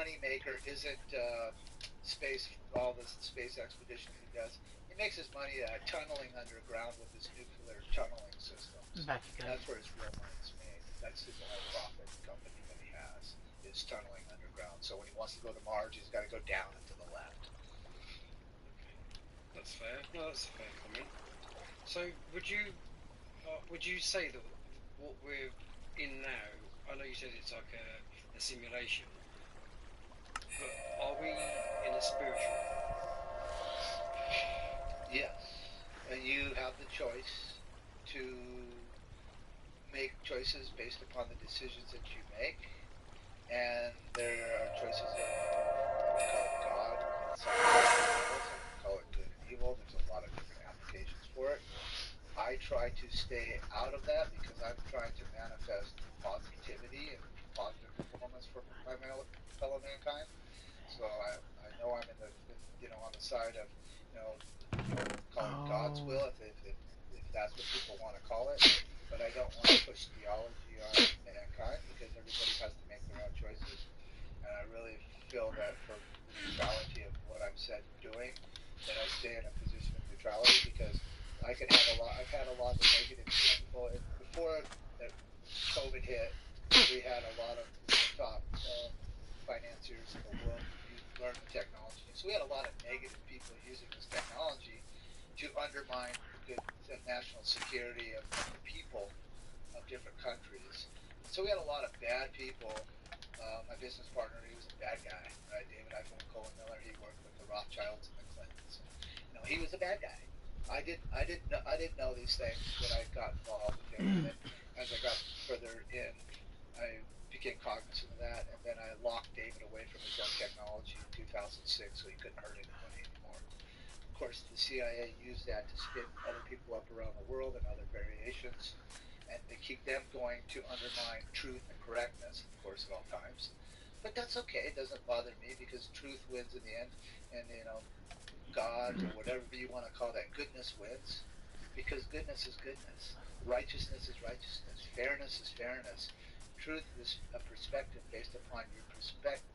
money maker isn't space, all the space expeditions he does. He makes his money tunneling underground with his nuclear tunneling systems. That's good. That's where his real money's made. That's his only profit company that he has, is tunneling underground. So when he wants to go to Mars, he's got to go down and to the left. Okay. That's fair. No, that's a fair comment. So would you say that what we're in now, I know you said it's like a simulation, but are we in a spiritual? Yes. And you have the choice to make choices based upon the decisions that you make. And there are choices of, call it God, some call it good and evil. There's a lot of different applications for it. I try to stay out of that because I'm trying to manifest positivity and positive performance for my fellow mankind. So I know I'm in the, on the side of, call it God's will, if that's what people want to call it. But I don't want to push theology on mankind because everybody has to make their own choices. And I really feel that for the neutrality of what I'm said and doing, that I stay in a position of neutrality because I can have a lot. I've had a lot of negative people. Before that COVID hit, we had a lot of top financiers in the world who learned the technology. So we had a lot of negative people using this technology to undermine the good national security of the people of different countries. So we had a lot of bad people. My business partner, he was a bad guy, right? David Eichel and Colin Miller. He worked with the Rothschilds and the Clintons. He was a bad guy. I didn't know these things when I got involved with him. And then as I got further in, I became cognizant of that, and then I locked David away from his own technology in 2006, so he couldn't hurt anybody anymore. Of course, the CIA used that to spin other people up around the world and other variations, and they keep them going to undermine truth and correctness, of course, at all times. But that's okay. It doesn't bother me because truth wins in the end, and God or whatever you want to call that, goodness wins, because goodness is goodness. Righteousness is righteousness. Fairness is fairness. Truth is a perspective based upon your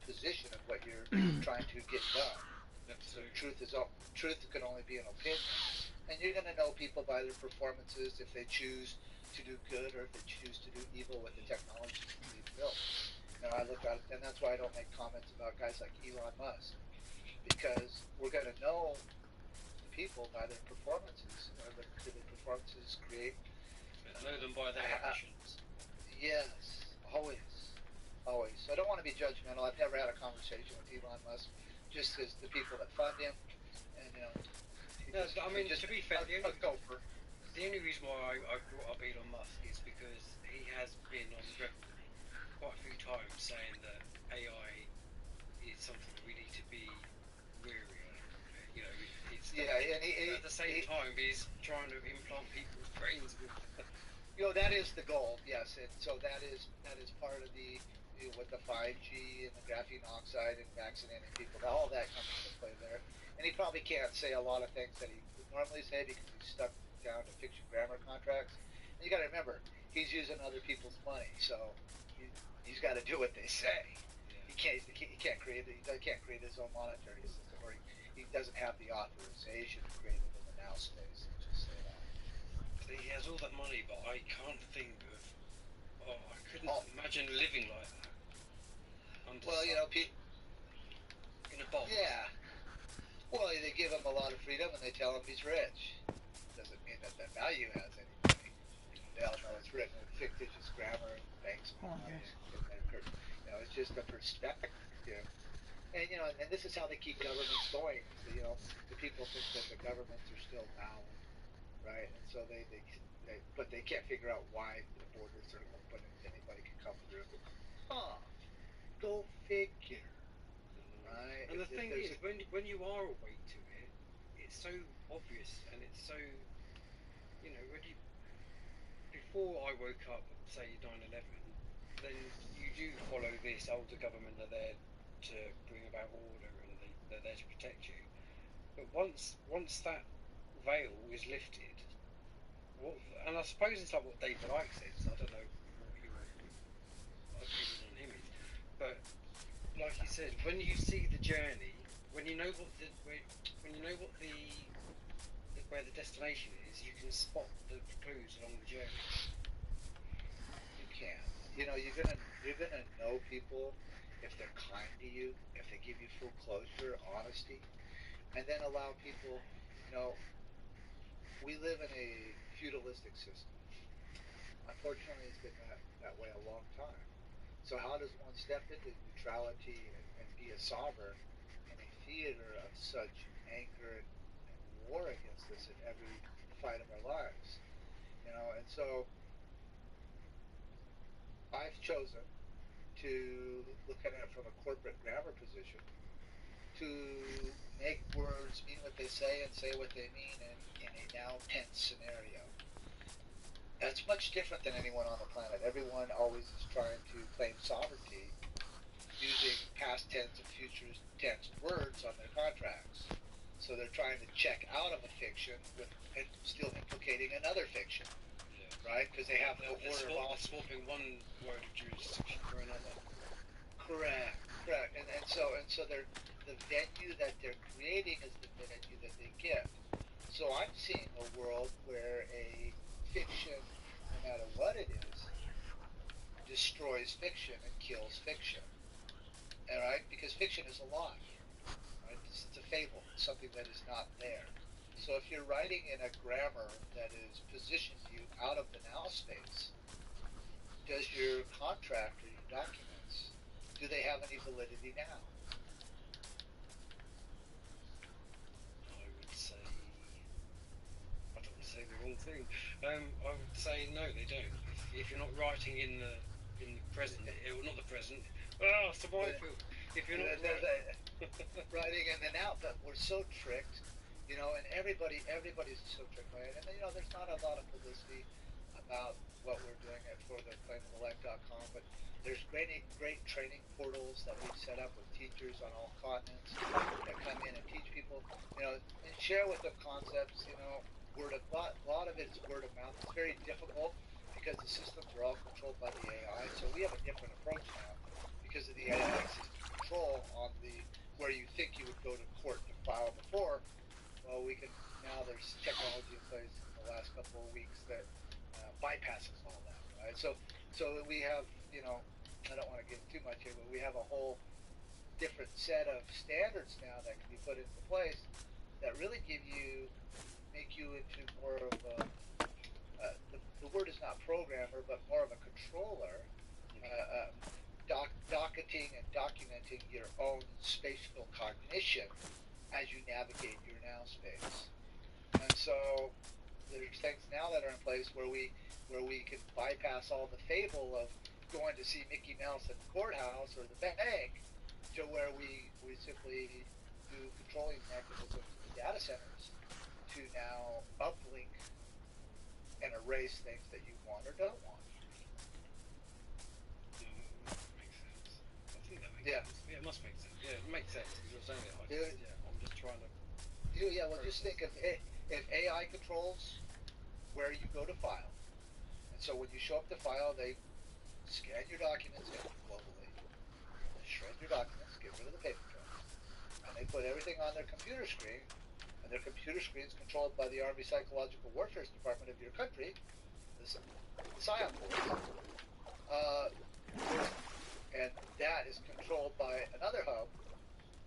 position of what you're trying to get done. So truth can only be an opinion, and you're going to know people by their performances if they choose to do good or if they choose to do evil with the technology we've built. I look at it, and that's why I don't make comments about guys like Elon Musk, because we're going to know the people by their performances, or the performances create. Know them by their actions. Yes, always. So I don't want to be judgmental. I've never had a conversation with Elon Musk, just as the people that fund him, and to be fair, the only reason why I brought up Elon Musk is because he has been on record quite a few times saying that AI is something that we need to be wary of. At the same time, he's trying to implant people's brains with. That is the goal, yes, and so that is part of the with the 5G and the graphene oxide and vaccinating people. All that comes into play there, and he probably can't say a lot of things that he would normally say because he's stuck down to fiction grammar contracts. And you got to remember, he's using other people's money, so he's got to do what they say. He can't create his own monetary system, or he doesn't have the authorization to create it in the now space. Let's just say that. He has all that money, but I can't think of. I couldn't imagine living like that. Well, in a box. Yeah. Well, they give him a lot of freedom and they tell him he's rich. Doesn't mean that value has anything. They all know it's written with fictitious grammar and banks. It's just a perspective. And and this is how they keep governments going. The people think that the governments are still bound, right? And so but they can't figure out why the borders are open and anybody can come through. Go figure. Right? And the thing is, when you are awake to it, it's so obvious, and it's so, before I woke up, say 9/11, then you do follow this. The government are there to bring about order, and they're there to protect you. But once that veil is lifted, and I suppose it's like what David Icke said. So I don't know what your opinion on him is, but like you said, when you see the journey, when you know what when you know what where the destination is, you can spot the clues along the journey. You can. You're gonna know people if they're kind to you, if they give you full closure, honesty, and then allow people. You know, we live in a feudalistic system. Unfortunately, it's been that way a long time. So how does one step into neutrality and be a sovereign in a theater of such anger and war against us in every fight of our lives? And so I've chosen to look at it from a corporate grammar position to make words mean what they say and say what they mean in a now tense scenario. That's much different than anyone on the planet. Everyone always is trying to claim sovereignty using past tense and future tense words on their contracts. So they're trying to check out of a fiction with still implicating another fiction, right? Because they have no order of swapping one word of jurisdiction for another. Correct. And so the venue that they're creating is the venue that they give. So I'm seeing a world where a fiction, no matter what it is, destroys fiction and kills fiction. All right, because fiction is a lie. Right? It's a fable. It's something that is not there. So if you're writing in a grammar that is positioned you out of the now space, does your contract or your documents, do they have any validity now? I would say, I don't want to say the wrong thing. I would say no, they don't. If you're not writing in the present, not the present. Oh, it's a minefield. If you're not writing in and out, but we're so tricked, and everybody's so tricked by it. And there's not a lot of publicity about what we're doing at fortheclaimofthelife.com, but there's great training portals that we've set up with teachers on all continents that come in and teach people, and share with them concepts. Word of a lot of it's word of mouth. It's very difficult because the systems are all controlled by the AI. So we have a different approach now because of the AI system control on where you think you would go to court to file before. Well, there's technology in place in the last couple of weeks that bypasses all that, right? So we have, I don't want to get too much here, but we have a whole different set of standards now that can be put into place that really make you into more of the word is not programmer, but more of a controller, docketing and documenting your own spatial cognition as you navigate your now space. And so there's things now that are in place where we can bypass all the fable of going to see Mickey Mouse at the courthouse or the bank to where we simply do controlling mechanisms in the data centers to now uplink and erase things that you want or don't want. Makes sense. I think that makes sense. Yeah, it must make sense. Yeah, it makes sense because you're saying it. I'm just trying to. Well, just think if AI controls where you go to file, and so when you show up to file, they scan your documents in globally, they shred your documents, get rid of the paper trails, and they put everything on their computer screen. Their computer screen is controlled by the Army Psychological Warfare Department of your country, the PSYOP Force, and that is controlled by another hub,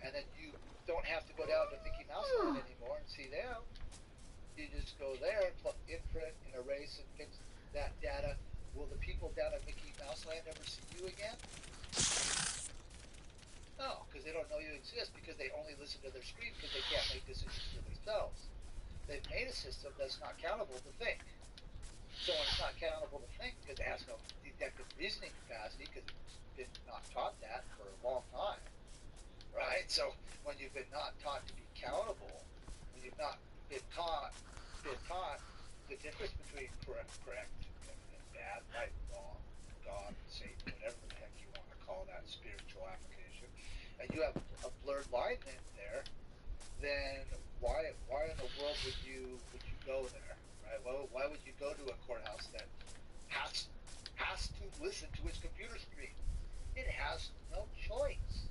and then you don't have to go down to Mickey Mouse Land anymore and see them. You just go there, imprint, and erase, and fix that data. Will the people down at Mickey Mouse Land ever see you again? No, because they don't know you exist, because they only listen to their screen because they can't make decisions for themselves. They've made a system that's not accountable to think. So when it's not accountable to think because it has no deductive reasoning capacity, because it's been not taught that for a long time, right? So when you've been not taught to be accountable, when you've not been taught the difference between correct and bad, right, wrong, God, Satan, whatever the heck you want to call that spiritual application, and you have a blurred line in there, then why in the world would you go there, right? Why would you go to a courthouse that has to listen to its computer screen? It has no choice.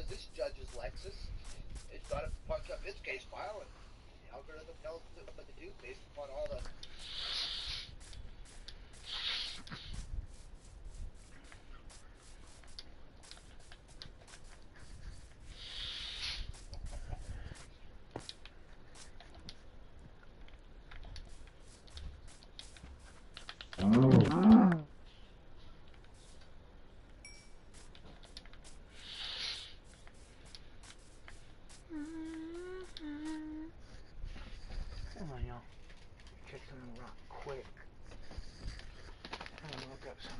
as this judge's Lexus, it's got to punch up its case file, and the algorithm tells it what to do based upon all the. Come on, y'all. Check something rock quick. I'm gonna look up something.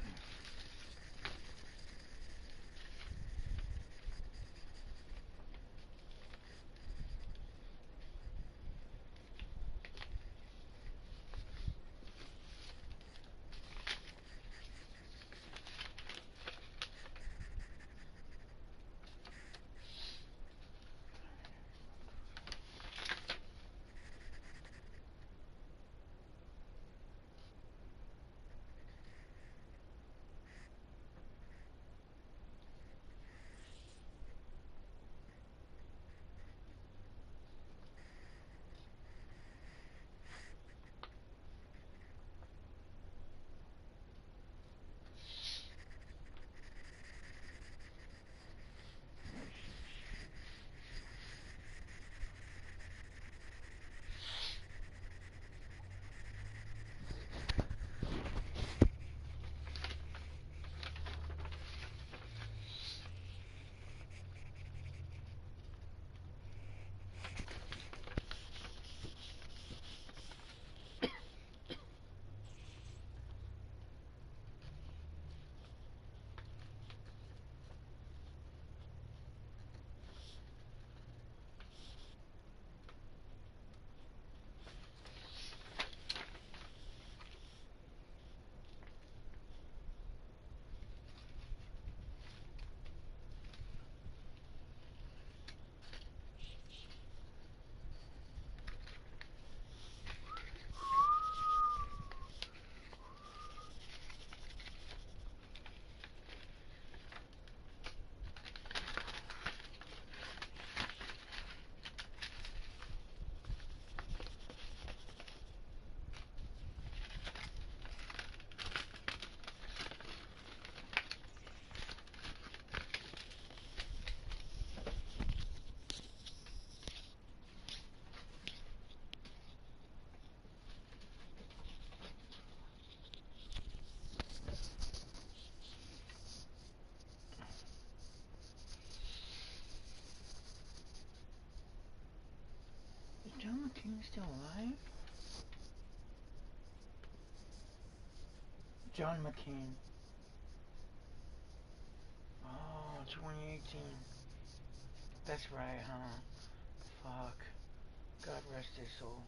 Is John McCain still alive? John McCain. Oh, 2018. That's right, huh? Fuck. God rest his soul.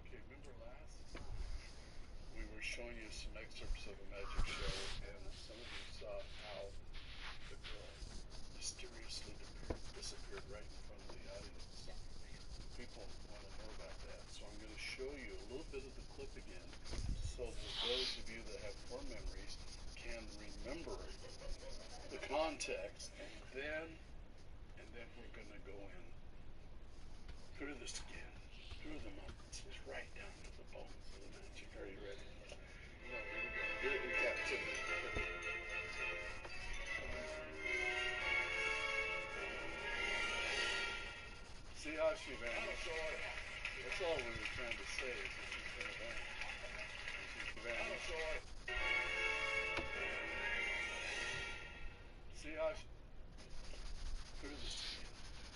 Okay, remember last time we were showing you some excerpts of a magic show, and some of you saw how the girl mysteriously disappeared right in front of the audience. People want to know about that, so I'm going to show you a little bit of the clip again, so that those of you that have poor memories can remember the context, and then we're going to go in through the skin, through the muscles, right down to the bones of the magic. Are you ready? No, here we go. Here in captivity. See how she vanished? That's all we were trying to say is that she's going to vanish. She's vanished. See how she... through the skin,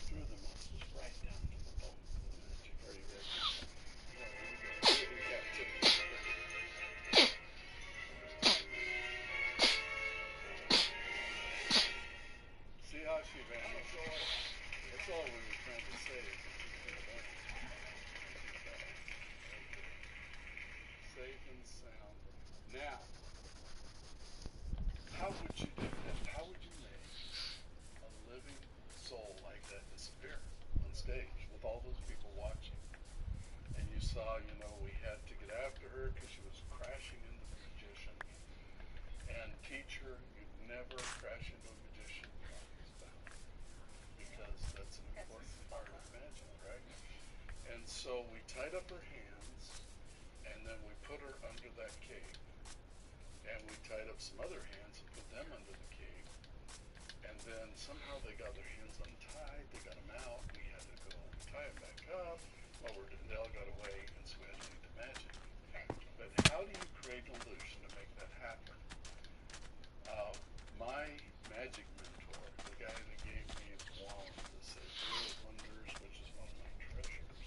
through the muscles, right down to the bones of the magic. Are you ready? No, here we go. Here in captivity. never crash into a magician while he's bound, because that's an important part of magic, right? And so we tied up her hands, and then we put her under that cave. And we tied up some other hands and put them under the cave. And then somehow they got their hands untied, they got them out, we had to go tie them back up. Well, they all got away, and so we had to leave the magic. But how do you create an illusion to make that happen? My magic mentor, the guy that gave me the wand that said World Wonders, which is one of my treasures,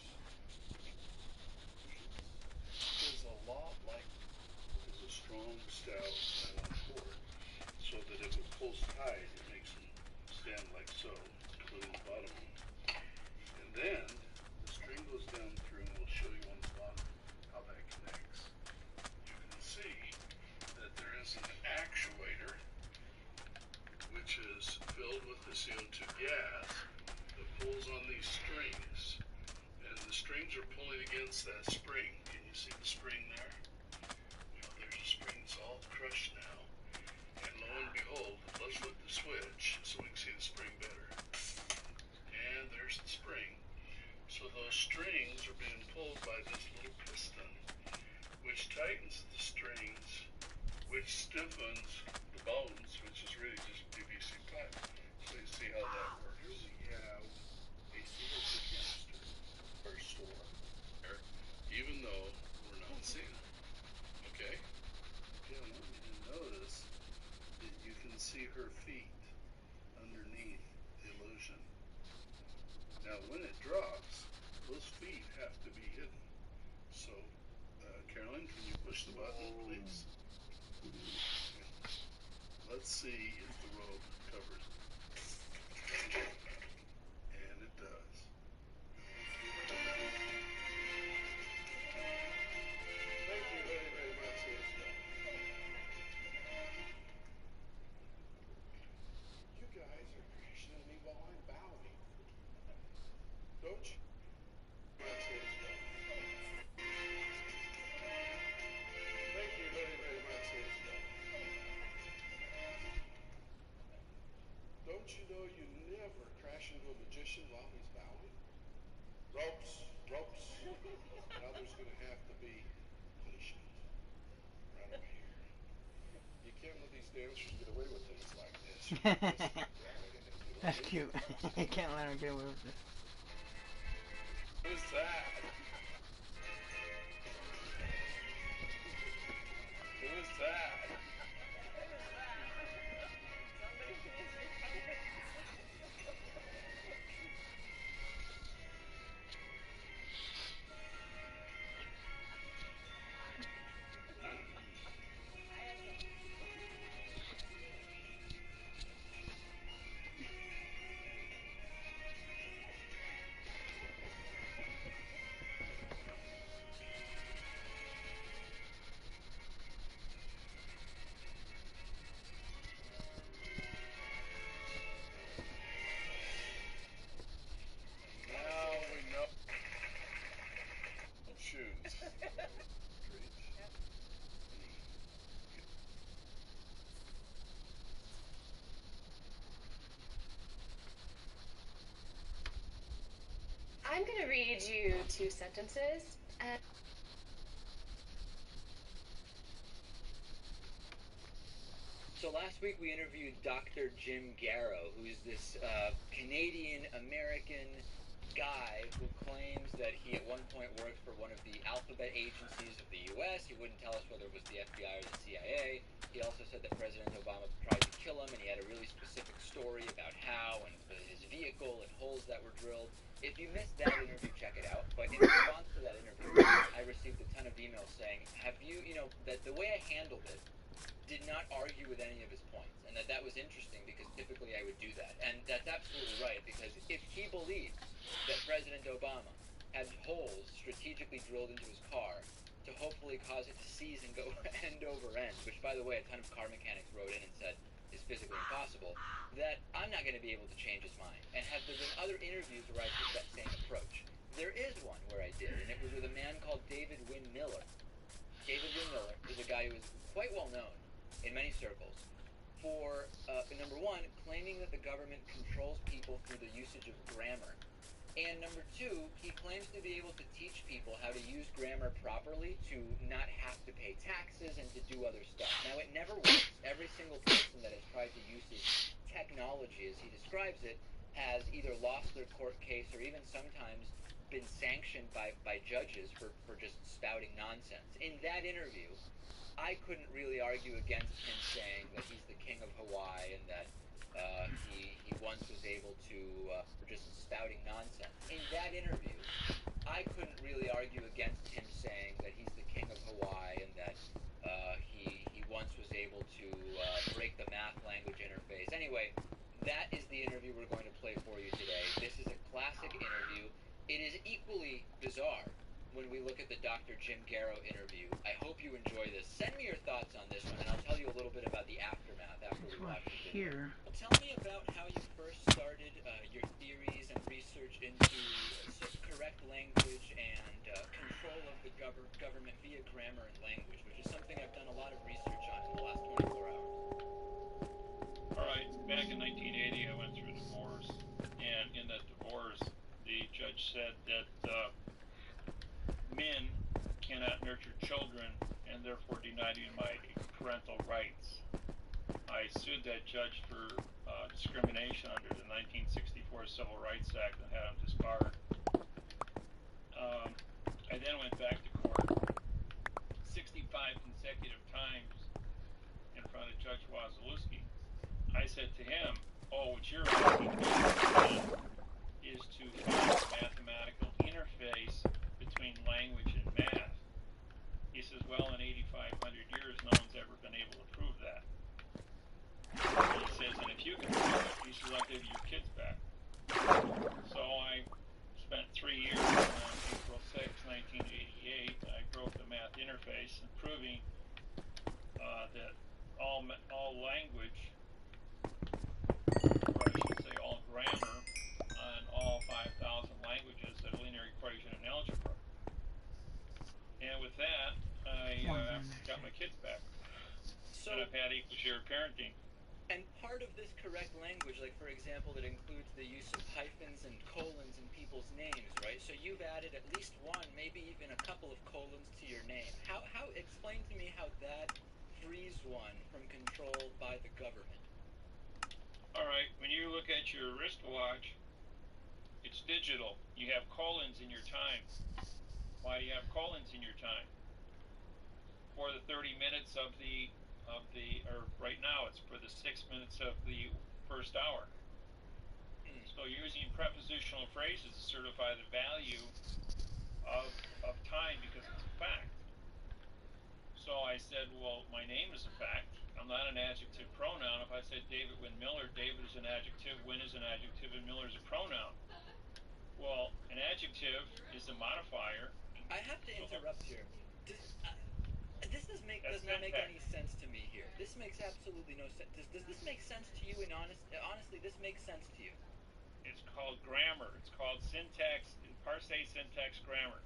is a lot like a strong, stout nylon cord, so that if it pulls tight, it makes them stand like so, including the bottom one. And then the string goes down through, and we'll show you on the bottom how that connects. You can see that there is an actuator which is filled with the CO2 gas that pulls on these strings, and the strings are pulling against that spring. Can you see the spring there? Well, there's a spring. It's all crushed now, and lo and behold, let's flip the switch so we can see the spring better. And there's the spring. So those strings are being pulled by this little piston, which tightens the strings, which stiffens the bones, which is really just PVC pipe. So you see how that works. Here we have a CO2 canister for store, even though we're not seeing it. Okay? Okay, I want you to notice that you can see her feet underneath the illusion. Now, when it drops, those feet have to be hidden. So, Carolyn, can you push the button, please? Let's see if the robe covers it. And it does. Thank you very, very much, Elizabeth. You guys are crashing into me while I'm bowing. Don't you? Much, Elizabeth. Thank you very, very much, Elizabeth. Don't you know you never crash into a magician while he's bowing? Ropes, ropes. Now there's going to have to be punishment. Right over here. You can't let these dancers get away with things like this. That's cute. You can't let her get away with it. Who's that? Who's that? I'm going to read you 2 sentences. So last week we interviewed Dr. Jim Garrow, who's this Canadian-American guy who claims that he at one point worked for one of the alphabet agencies of the U.S. He wouldn't tell us whether it was the FBI or the CIA. He also said that President Obama tried to kill him, and he had a really specific story about how, and his vehicle, and holes that were drilled. If you missed that interview, check it out. But in response to that interview, I received a ton of emails saying, that the way I handled it did not argue with any of his points, and that was interesting because typically I would do that. And that's absolutely right, because if he believes that President Obama had holes strategically drilled into his car to hopefully cause it to seize and go end over end, which, by the way, a ton of car mechanics wrote in and said is physically impossible, that I'm not going to be able to change his mind. And have there been other interviews where I took that same approach? There is one where I did, and it was with a man called David Wynn Miller. David Wynn Miller is a guy who is quite well known in many circles. for, number one, claiming that the government controls people through the usage of grammar. And number two, he claims to be able to teach people how to use grammar properly to not have to pay taxes and to do other stuff. Now, it never works. Every single person that has tried to use this technology, as he describes it, has either lost their court case or even sometimes been sanctioned by judges for just spouting nonsense. In that interview, I couldn't really argue against him saying that he's the king of Hawaii and that he once was able to, for just spouting nonsense. In that interview, I couldn't really argue against him saying that he's the king of Hawaii and that he once was able to break the math language interface. Anyway, that is the interview we're going to play for you today. This is a classic interview. It is equally bizarre when we look at the Dr. Jim Garrow interview. I hope you enjoy this. Send me your thoughts on this one, and I'll tell you a little bit about the aftermath after we watch the video. Well, tell me about how you first started your theories and research into correct language and control of the government via grammar and language, which is something I've done a lot of research on in the last 24 hours. All right, back in 1980, I went through a divorce, and in that divorce, the judge said that men cannot nurture children and therefore denied me my parental rights. I sued that judge for discrimination under the 1964 Civil Rights Act and had him disbarred. I then went back to court 65 consecutive times in front of Judge Wasilewski. I said to him, what you're asking me is to find a mathematical interface between language and math. He says, well, in 8,500 years, no one's ever been able to prove that. And he says, and if you can prove it, he says, I'll give you your kids back. So I spent 3 years on April 6, 1988. I broke the math interface and proving that all language, or I should say all grammar, on all 5,000 languages had a linear equation in algebra. And with that, I got my kids back. And I've had equal share parenting. And part of this correct language, like for example, it includes the use of hyphens and colons in people's names, right? So you've added at least one, maybe even a couple of colons to your name. How explain to me how that frees one from control by the government? All right, when you look at your wristwatch, it's digital. You have colons in your time. Why do you have colons in your time? For the 30 minutes or right now it's for the 6 minutes of the first hour. So you're using prepositional phrases to certify the value of time because it's a fact. So I said, well, my name is a fact. I'm not an adjective pronoun. If I said David Wynn Miller, David is an adjective, Wynn is an adjective, and Miller is a pronoun. Well, an adjective is a modifier. I have to interrupt here. This does not make any sense to me here. This makes absolutely no sense. Does this make sense to you? And honestly, this makes sense to you. It's called grammar. It's called syntax, parse syntax grammar.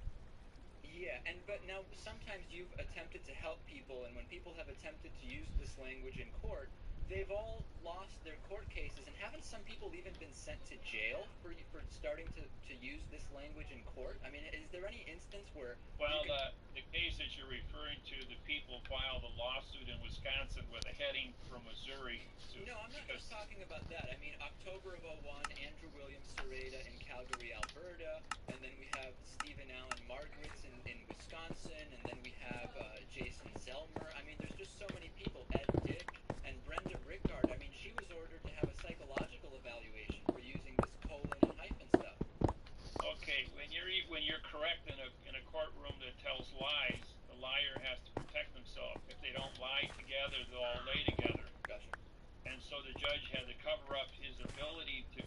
Yeah, but now sometimes you've attempted to help people, and when people have attempted to use this language in court, they've all lost their court cases, and haven't some people even been sent to jail for starting to use this language in court? I mean, is there any instance where... Well, the case that you're referring to, the people filed a lawsuit in Wisconsin with a heading from Missouri. No, I'm not just talking about that. I mean, October of 2001, Andrew Williams Sereda in Calgary, Alberta, and then we have Stephen Allen Margaret's in Wisconsin, and then we have Jason Zellmer. I mean, there's just so many people. Ed Dick and Brenda Rickard. I mean, she was ordered to have a psychological evaluation for using this colon and hyphen stuff. Okay, when you're correct in a courtroom that tells lies, the liar has to protect himself. If they don't lie together, they'll all lay together. Gotcha. And so the judge had to cover up his ability to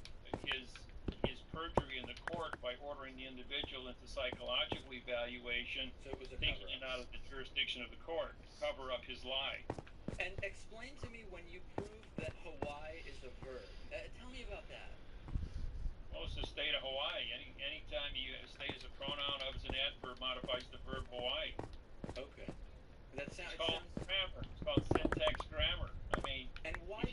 his perjury in the court by ordering the individual into psychological evaluation, so it was taking it out of the jurisdiction of the court to cover up his lie. And explain to me when you proved that Hawaii is a verb. Tell me about that. Well, it's the state of Hawaii. Anytime you state as a pronoun of as an adverb modifies the verb Hawaii. Okay. That sounds. It's called grammar. It's called syntax grammar. I mean. And why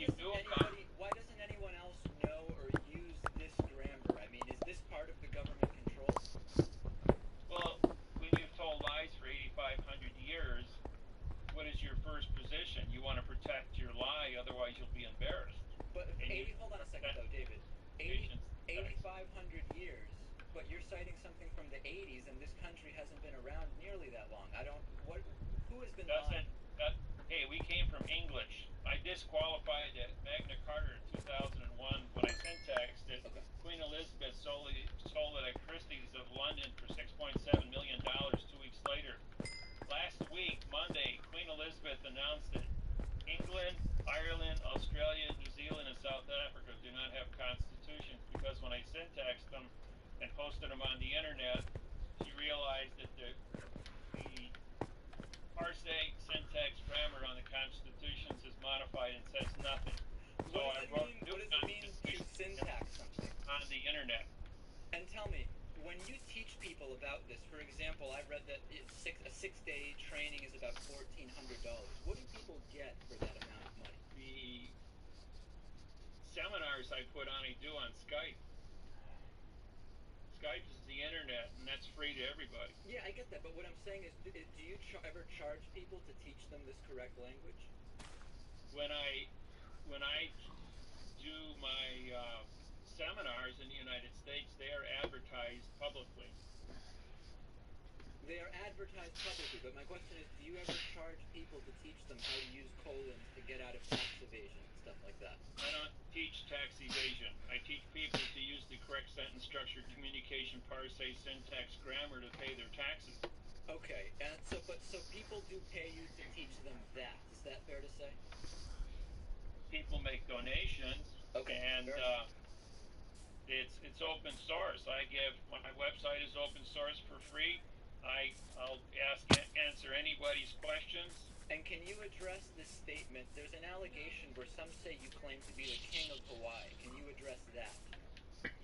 otherwise you'll be embarrassed. But And 80, hold on a second though, David. 80, Patience. 8,500 years, but you're citing something from the 80s, and this country hasn't been around nearly that long. Who has been lying? Hey, we came from English. I disqualified Magna Carta in 2001 when I syntaxed it. Okay. Queen Elizabeth sold it at Christie's of London for $6.7 million 2 weeks later. Last week, Monday, Queen Elizabeth announced that England, Ireland, Australia, New Zealand, and South Africa do not have constitutions because when I syntaxed them and posted them on the internet, she realized that the parsec, syntax, grammar on the constitutions is modified and says nothing. So I wrote new what does it mean to syntax something? on the internet. And tell me, when you teach people about this, for example, I read that a 6-day training is about $1,400. What do people get for that amount of money? The seminars I put on, I do on Skype. Skype is the internet, and that's free to everybody. Yeah, I get that, but what I'm saying is, do you ever charge people to teach them this correct language? When I do my seminars in the United States, they are advertised publicly. They are advertised publicly, but my question is, do you ever charge people to teach them how to use colons to get out of tax evasion and stuff like that? I don't teach tax evasion. I teach people to use the correct sentence structure, communication, parsec, syntax, grammar to pay their taxes. Okay, and so people do pay you to teach them that. Is that fair to say? People make donations, Okay, and it's open source. My website is open source for free. I'll answer anybody's questions. And can you address this statement? There's an allegation where some say you claim to be the king of Hawaii. Can you address that?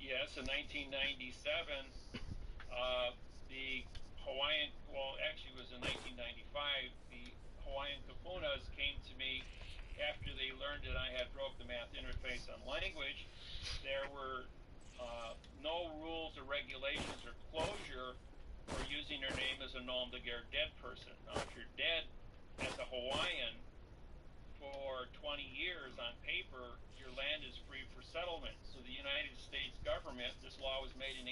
Yes, in 1997, the Hawaiian, well, actually it was in 1995, the Hawaiian kapunas came to me after they learned that I had broke the math interface on language. There were no rules or regulations or closure for using their name as a nom de guerre dead person. Now, if you're dead as a Hawaiian for 20 years on paper, your land is free for settlement. So the United States government, this law was made in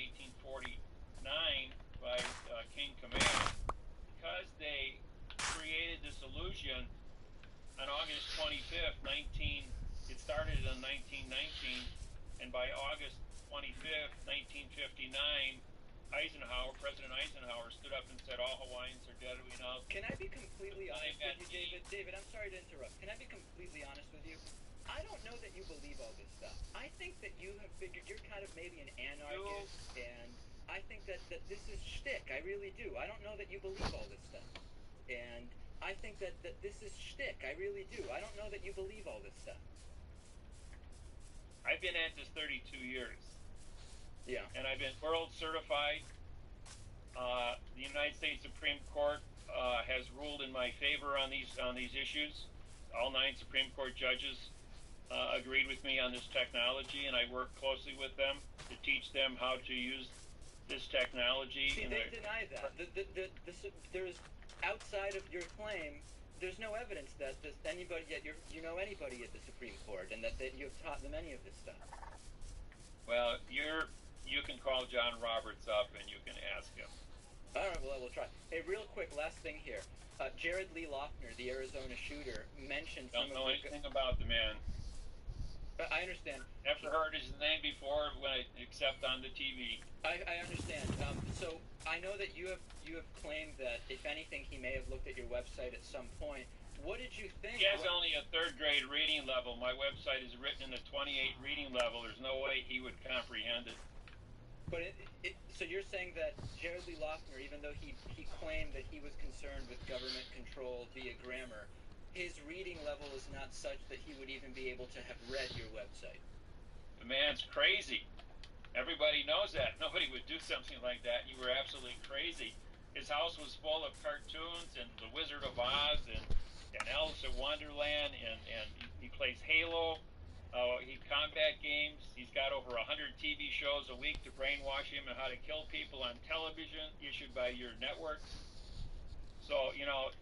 1849 by King Kamehameha, because they created this illusion on August 25th, it started in 1919, and by August 25th, 1959, President Eisenhower stood up and said all Hawaiians are dead. We know. Can I be completely honest with you, David? David, I'm sorry to interrupt. Can I be completely honest with you? I don't know that you believe all this stuff. I think that you have figured you're kind of maybe an anarchist, and I think that this is shtick. I really do. I don't know that you believe all this stuff. And I think that this is shtick. I really do. I don't know that you believe all this stuff. I've been at this 32 years. Yeah. And I've been world certified. The United States Supreme Court has ruled in my favor on these issues. All 9 Supreme Court judges agreed with me on this technology, and I work closely with them to teach them how to use this technology. See, they deny that. There's outside of your claim, there's no evidence that anybody anybody at the Supreme Court, and that you have taught them any of this stuff. Well, you can call John Roberts up and you can ask him. All right, well, we'll try. Hey, real quick, last thing here. Jared Lee Loughner, the Arizona shooter, mentioned Don't know anything about the man. I understand. Never heard his name before, except on the TV. I understand. So I know that you have claimed that if anything, he may have looked at your website at some point. What did you think? He has only a 3rd grade reading level. My website is written in the 28 reading level. There's no way he would comprehend it. But so you're saying that Jared Lee Loughner, even though he claimed that he was concerned with government control via grammar, his reading level is not such that he would even be able to have read your website? The man's crazy. Everybody knows that. Nobody would do something like that. You were absolutely crazy. His house was full of cartoons and The Wizard of Oz and Alice in Wonderland, and he plays Halo. Combat games. He's got over 100 TV shows a week to brainwash him on how to kill people on television, issued by your networks. So,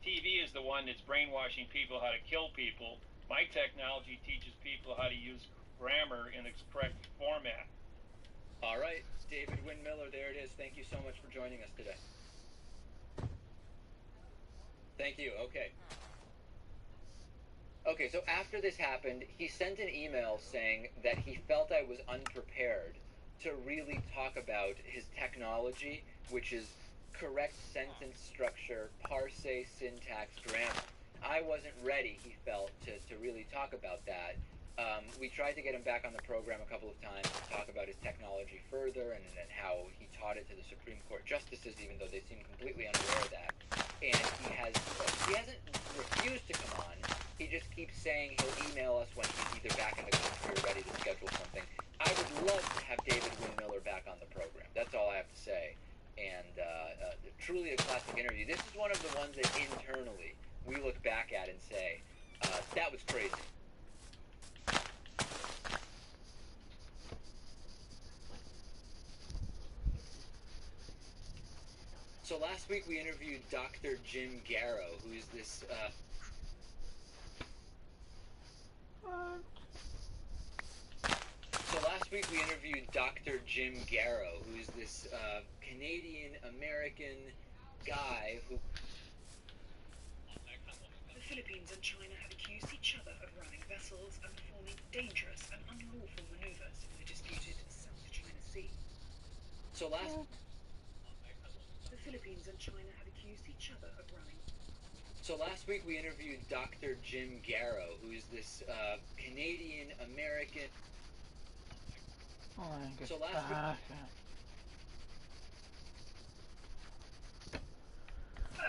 TV is the one that's brainwashing people how to kill people. My technology teaches people how to use grammar in its correct format. All right, David Wynn Miller, there it is. Thank you so much for joining us today. Thank you. Okay. Okay, so after this happened, he sent an email saying that he felt I was unprepared to really talk about his technology, which is correct sentence structure, parse, syntax, grammar. I wasn't ready, he felt, to really talk about that. We tried to get him back on the program a couple of times to talk about his technology further and how he taught it to the Supreme Court justices, even though they seem completely unaware of that. And he hasn't refused to come on. He just keeps saying he'll email us when he's either back in the country or ready to schedule something. I would love to have David Wynn Miller back on the program. That's all I have to say. And truly a classic interview. This is one of the ones that internally we look back at and say, that was crazy. So last week we interviewed Dr. Jim Garrow, who is this Dr. Jim Garrow, who is this Canadian-American guy who... The Philippines and China have accused each other of running vessels and performing dangerous and unlawful maneuvers in the disputed South China Sea. So last... The Philippines and China have accused each other of running... So last week we interviewed Dr. Jim Garrow, who is this Canadian-American... So last week...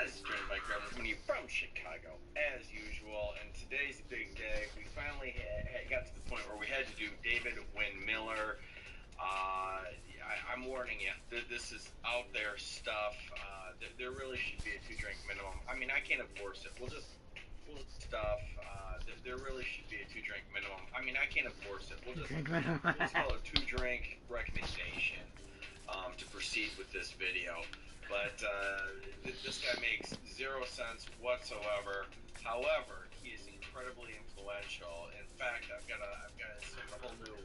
This is James Mike Graham coming to you from Chicago, as usual, and today's a big day. We finally got to the point where we had to do David Wynn Miller. I'm warning you, this is out there stuff. There really should be a 2-drink minimum. I mean, I can't enforce it. We'll just stuff. There really should be a 2-drink minimum. I mean, I can't enforce it. We'll just call it a 2-drink recommendation to proceed with this video. But this guy makes 0 sense whatsoever. However, he is incredibly influential. In fact, I've got a whole new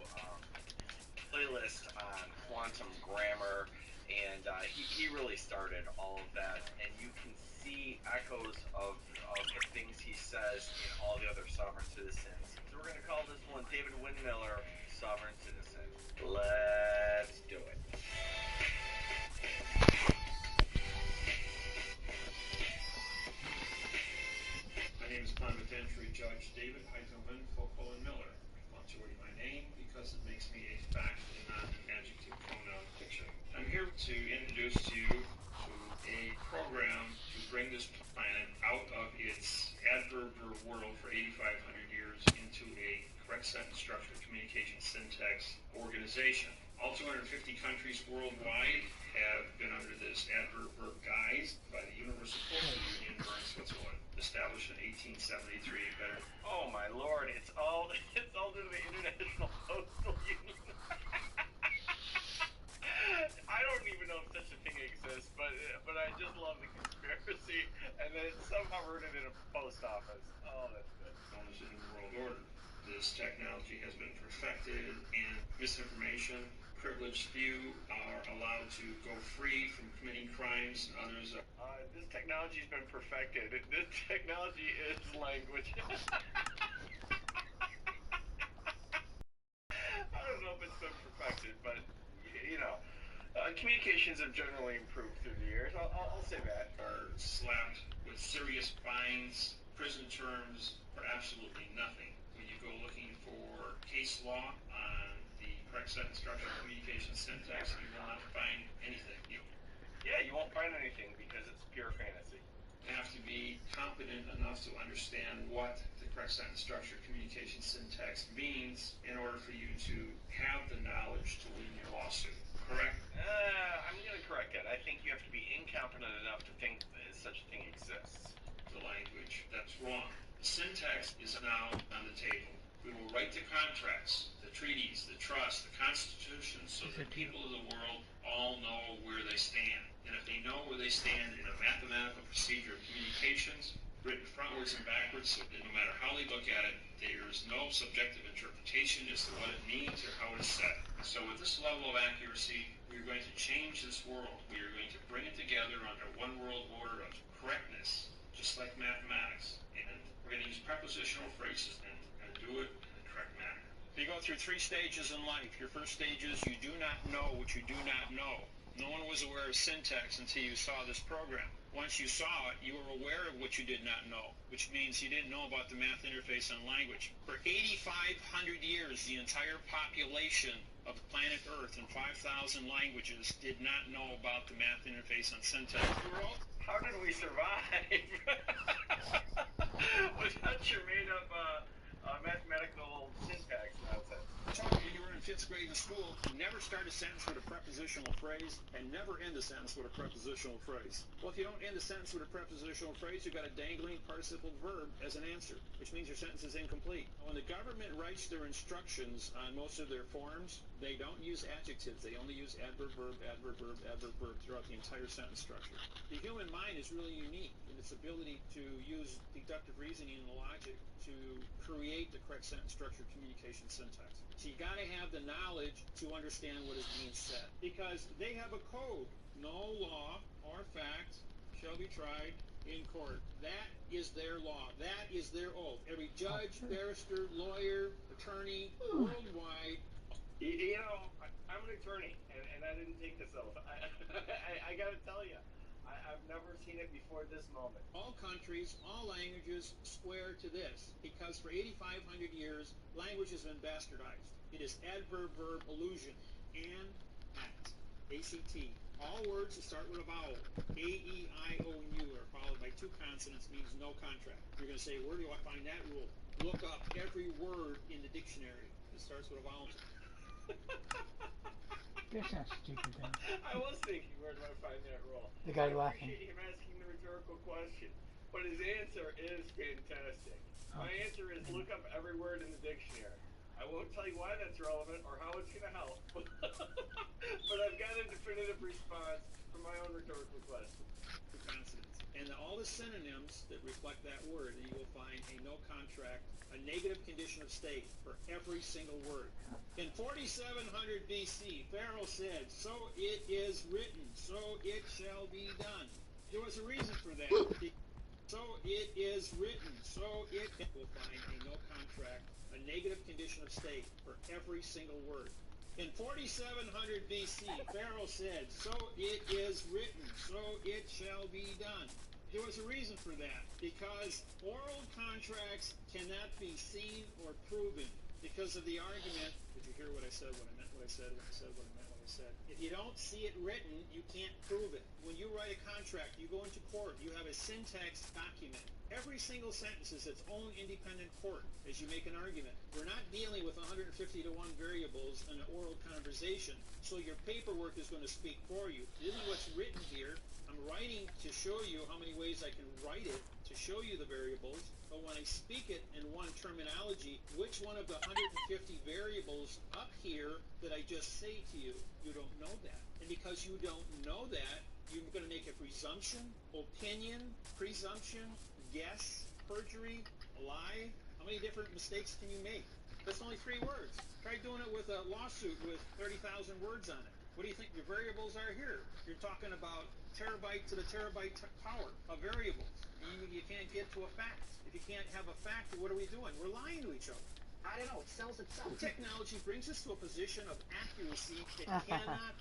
playlist on quantum grammar, and he really started all of that. And you can see echoes of the things he says in all the other sovereign citizens. So we're going to call this one David Wynn Miller, Sovereign Citizen. Let's do it. My name is Plenipotentiary Judge David Heiselman Foucault Miller. Punctuate my name because it makes me a fact and not an adjective pronoun fiction. I'm here to introduce to you to a program to bring this planet out of its adverbial world for 8,500 years into a correct sentence structure communication syntax organization. All 250 countries worldwide have been under this adverb guise by the Universal Postal Union in Bern, Switzerland, established in 1873. Better. Oh my lord! It's all due to the International Postal Union. I don't even know if such a thing exists, but I just love the conspiracy, and then it's somehow rooted in a post office. Oh, that's good. Almost in the world order. This technology has been perfected, and misinformation, privileged few are allowed to go free from committing crimes, and others are... This technology's been perfected. This technology is language. I don't know if it's been perfected, but, communications have generally improved through the years. I'll say that. Are slapped with serious fines, prison terms for absolutely nothing. When you go looking for case law on the correct sentence structure communication syntax, you will not find anything. You won't find anything because it's pure fantasy. You have to be competent enough to understand what the correct sentence structure communication syntax means in order for you to have the knowledge to win your lawsuit. Correct? I'm going to correct that. I think you have to be incompetent enough to think that such a thing exists. The language. That's wrong. The syntax is now on the table. We will write the contracts, the treaties, the trusts, the constitutions, so that people of the world all know where they stand. And if they know where they stand in a mathematical procedure of communications, written frontwards and backwards, so that no matter how they look at it, there's no subjective interpretation as to what it means or how it's said. So with this level of accuracy, we're going to change this world. We are going to bring it together under one world order of correctness, just like mathematics. And we're going to use prepositional phrases and do it in the correct manner. You go through 3 stages in life. Your first stage is you do not know what you do not know. No one was aware of syntax until you saw this program. Once you saw it, you were aware of what you did not know, which means you didn't know about the math interface on language. For 8,500 years, the entire population of the planet Earth in 5,000 languages did not know about the math interface on syntax. How did we survive without your made-up mathematical syntax nonsense? When you were in 5th grade in school, never start a sentence with a prepositional phrase and never end a sentence with a prepositional phrase. Well, if you don't end a sentence with a prepositional phrase, you've got a dangling participle verb as an answer, which means your sentence is incomplete. When the government writes their instructions on most of their forms, they don't use adjectives. They only use adverb, verb, adverb, verb, adverb, verb throughout the entire sentence structure. The human mind is really unique in its ability to use deductive reasoning and logic to create the correct sentence structure, communication, syntax. So you got to have the knowledge to understand what is being said, because they have a code. No law or fact shall be tried in court. That is their law. That is their oath. Every judge, barrister, lawyer, attorney, worldwide. You know, I'm an attorney, and I didn't take this oath. I got to tell you, I've never seen it before this moment. All countries, all languages swear to this, because for 8,500 years, language has been bastardized. It is adverb, verb, illusion, and act, A-C-T. All words that start with a vowel, A-E-I-O-U, are followed by 2 consonants, means no contract. You're going to say, where do I find that rule? Look up every word in the dictionary that starts with a vowel. That's not stupid then. I was thinking, where do I find that rule? The guy I laughing. appreciate him asking the rhetorical question, but his answer is fantastic. My answer is look up every word in the dictionary. I won't tell you why that's relevant or how it's going to help, but I've got a definitive response for my own rhetorical question. 2 consonants. And all the synonyms that reflect that word, and you will find a no contract, a negative condition of state for every single word. In 4700 BC, Pharaoh said, so it is written, so it shall be done. There was a reason for that. So it is written, so it will find a no contract, a negative condition of state for every single word. In 4700 BC, Pharaoh said, so it is written, so it shall be done. There was a reason for that, because oral contracts cannot be seen or proven because of the argument. Did you hear what I said, what I meant, what I said, what I said, what I meant, what I said? If you don't see it written, you can't prove it. When you write a contract, you go into court, you have a syntax document. Every single sentence is its own independent court as you make an argument. We're not dealing with 150 to 1 variables in an oral conversation, so your paperwork is going to speak for you. This is what's written here. I'm writing to show you how many ways I can write it to show you the variables, but when I speak it in one terminology, which one of the 150 variables up here that I just say to you, you don't know that. And because you don't know that, you're going to make a presumption, opinion, presumption, guess, perjury, lie. How many different mistakes can you make? That's only 3 words. Try doing it with a lawsuit with 30,000 words on it. What do you think your variables are here? You're talking about terabyte to the terabyte power of variables. You can't get to a fact. If you can't have a fact, what are we doing? We're lying to each other. I don't know, it sells itself. Technology brings us to a position of accuracy that cannot...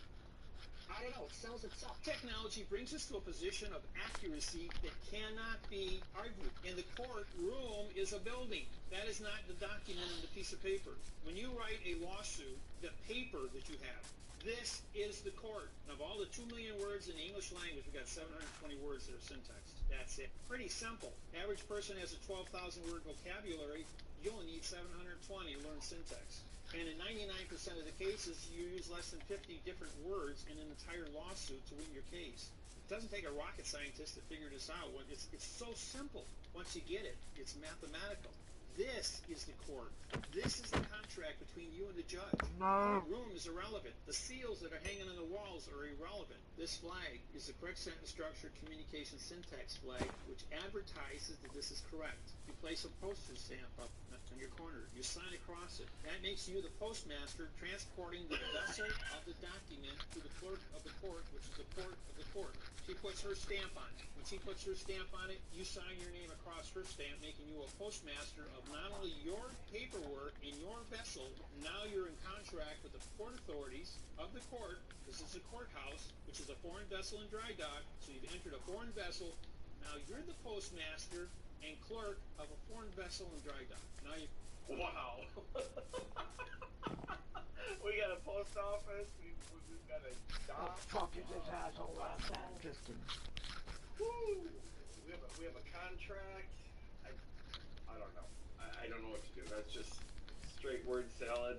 I don't know, it sells itself. Technology brings us to a position of accuracy that cannot be argued. And the court room is a building. That is not the document on the piece of paper. When you write a lawsuit, the paper that you have, this is the court. Now, of all the 2 million words in the English language, we've got 720 words that are syntax. That's it. Pretty simple. Average person has a 12,000 word vocabulary. You only need 720 to learn syntax. And in 99% of the cases, you use less than 50 different words in an entire lawsuit to win your case. It doesn't take a rocket scientist to figure this out. It's so simple. Once you get it, it's mathematical. This is the court. This is the contract between you and the judge. No. The room is irrelevant. The seals that are hanging on the walls are irrelevant. This flag is the correct sentence structure communication syntax flag, which advertises that this is correct. You place a postage stamp up on your corner. You sign across it. That makes you the postmaster transporting the vessel of the document to the clerk of the court, which is the court of the court. She puts her stamp on it. When she puts her stamp on it, you sign your name across her stamp, making you a postmaster of not only your paperwork in your vessel, now you're in contract with the port authorities of the court. This is a courthouse, which is a foreign vessel in dry dock. So you've entered a foreign vessel. Now you're the postmaster and clerk of a foreign vessel in dry dock. Now you. Wow. We got a post office. We've got a Oh, dock. fuck is this asshole last time? Just kidding. Woo! We have a contract. I don't know. I don't know what to do. That's just straight word salad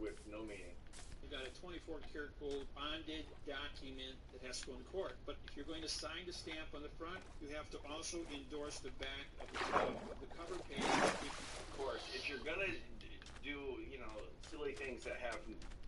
with no meaning. You got a 24-karat gold bonded document that has to go in court. But if you're going to sign the stamp on the front, you have to also endorse the back of the cover page. Of course, if you're gonna do, silly things that have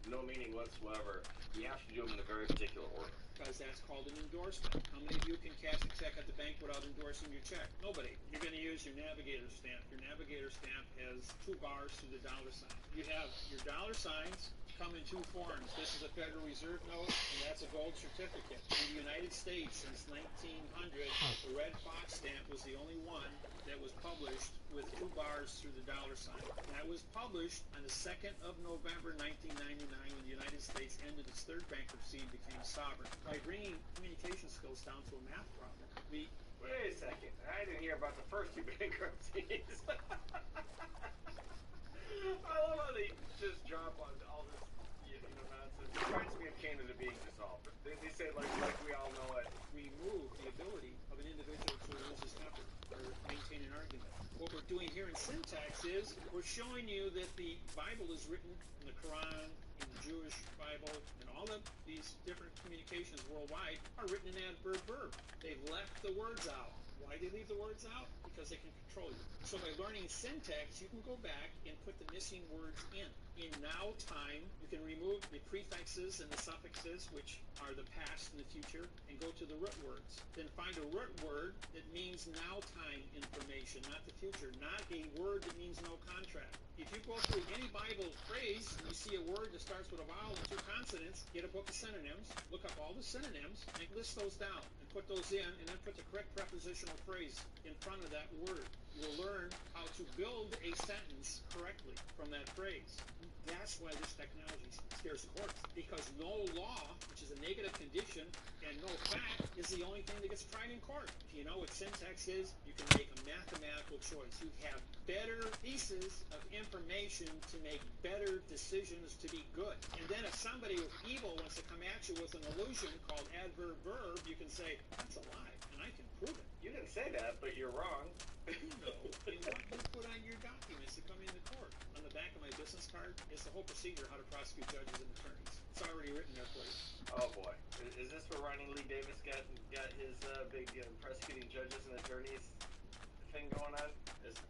no meaning whatsoever, you have to do them in a very particular order. Because that's called an endorsement. How many of you can cash a check at the bank without endorsing your check? Nobody. You're going to use your navigator stamp. Your navigator stamp has 2 bars to the dollar sign. You have your dollar signs come in 2 forms. This is a Federal Reserve note, and that's a gold certificate. In the United States, since 1900, the red fox stamp was the only one that was published with 2 bars through the dollar sign. That was published on the 2nd of November, 1999, when the United States ended its 3rd bankruptcy and became sovereign. By bringing communication skills down to a math problem, Wait a second. I didn't hear about the first 2 bankruptcies. I love how they just drop on all this, nonsense. It reminds me of Canada being dissolved. They say like we all know it. remove the ability of an individual to lose his temper or maintain an argument. What we're doing here in syntax is we're showing you that the Bible is written in the Quran, in the Jewish Bible, and all of these different communications worldwide are written in adverb verb. They've left the words out. Why do they leave the words out? Because they can control you. So by learning syntax, you can go back and put the missing words in. In now time, you can remove the prefixes and the suffixes, which are the past and the future, and go to the root words. Then find a root word that means now time information, not the future, not a word that means no contract. If you go through any Bible phrase and you see a word that starts with a vowel and 2 consonants, get a book of synonyms, look up all the synonyms, and list those down, and put those in, and then put the correct prepositional phrase in front of that word. You'll learn how to build a sentence correctly from that phrase. That's why this technology scares the courts, because no law, which is a negative condition, and no fact is the only thing that gets tried in court. If you know what syntax is, you can make a mathematical choice. You have better pieces of information to make better decisions to be good. And then if somebody with evil wants to come at you with an illusion called adverb verb, you can say, that's a lie, and I can prove it. You didn't say that, but you're wrong. You know, and what you put on your documents that come into court. On the back of my business card is the whole procedure how to prosecute judges and attorneys. It's already written there for you. Oh boy, is this where Ronnie Lee Davis got his big prosecuting judges and attorneys thing going on?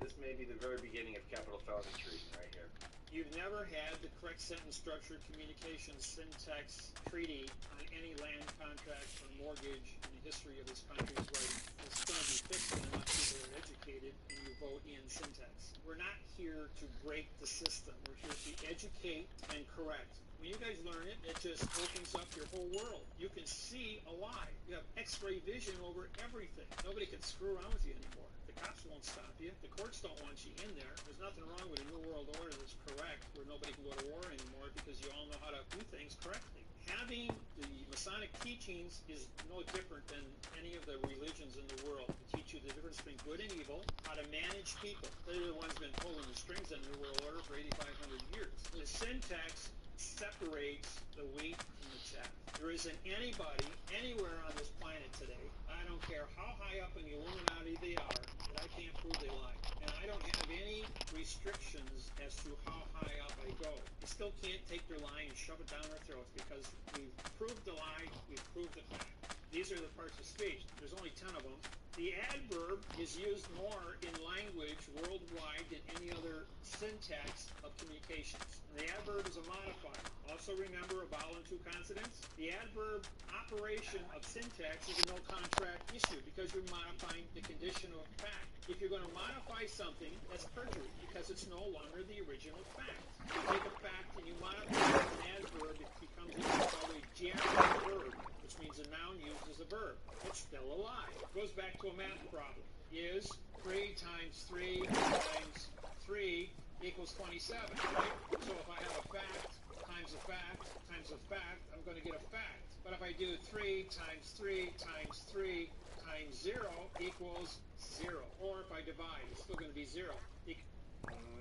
This may be the very beginning of capital felony treason right here. You've never had the correct sentence structure, communication, syntax, treaty on any land contract or mortgage in the history of this country's writing. It's going to be fixed when enough people are educated and you vote in syntax. We're not here to break the system. We're here to educate and correct. When you guys learn it, it just opens up your whole world. You can see a lie. You have x-ray vision over everything. Nobody can screw around with you anymore. The cops won't stop you. The courts don't want you in there. There's nothing wrong with a new world order that's correct, where nobody can go to war anymore because you all know how to do things correctly. Having the Masonic teachings is no different than any of the religions in the world. They teach you the difference between good and evil, how to manage people. They're the ones who've been pulling the strings on the New World Order for 8,500 years. The syntax separates the wheat from the chaff. There isn't anybody anywhere on this planet today, I don't care how high up in the Illuminati they are, that I can't prove they lie. And I don't have any restrictions as to how high up I go. I still can't take their lie and shove it down our throats because we've proved the lie, we've proved the fact. These are the parts of speech. There's only 10 of them. The adverb is used more in language worldwide than any other syntax of communications. And the adverb is a modifier. Also remember a vowel and two consonants. The adverb operation of syntax is a no contract issue because you're modifying the condition of a fact. If you're going to modify something, that's perjury because it's no longer the original fact. You take a fact and you modify an adverb, it becomes called a gerund verb, which means a noun used as a verb. It's still a lie. It goes back to a math problem. Is 3 times 3 times 3 equals 27, right? So if I have a fact times a fact times a fact, I'm going to get a fact. But if I do 3 times 3 times 3 times 0 equals 0. Or if I divide, it's still going to be 0.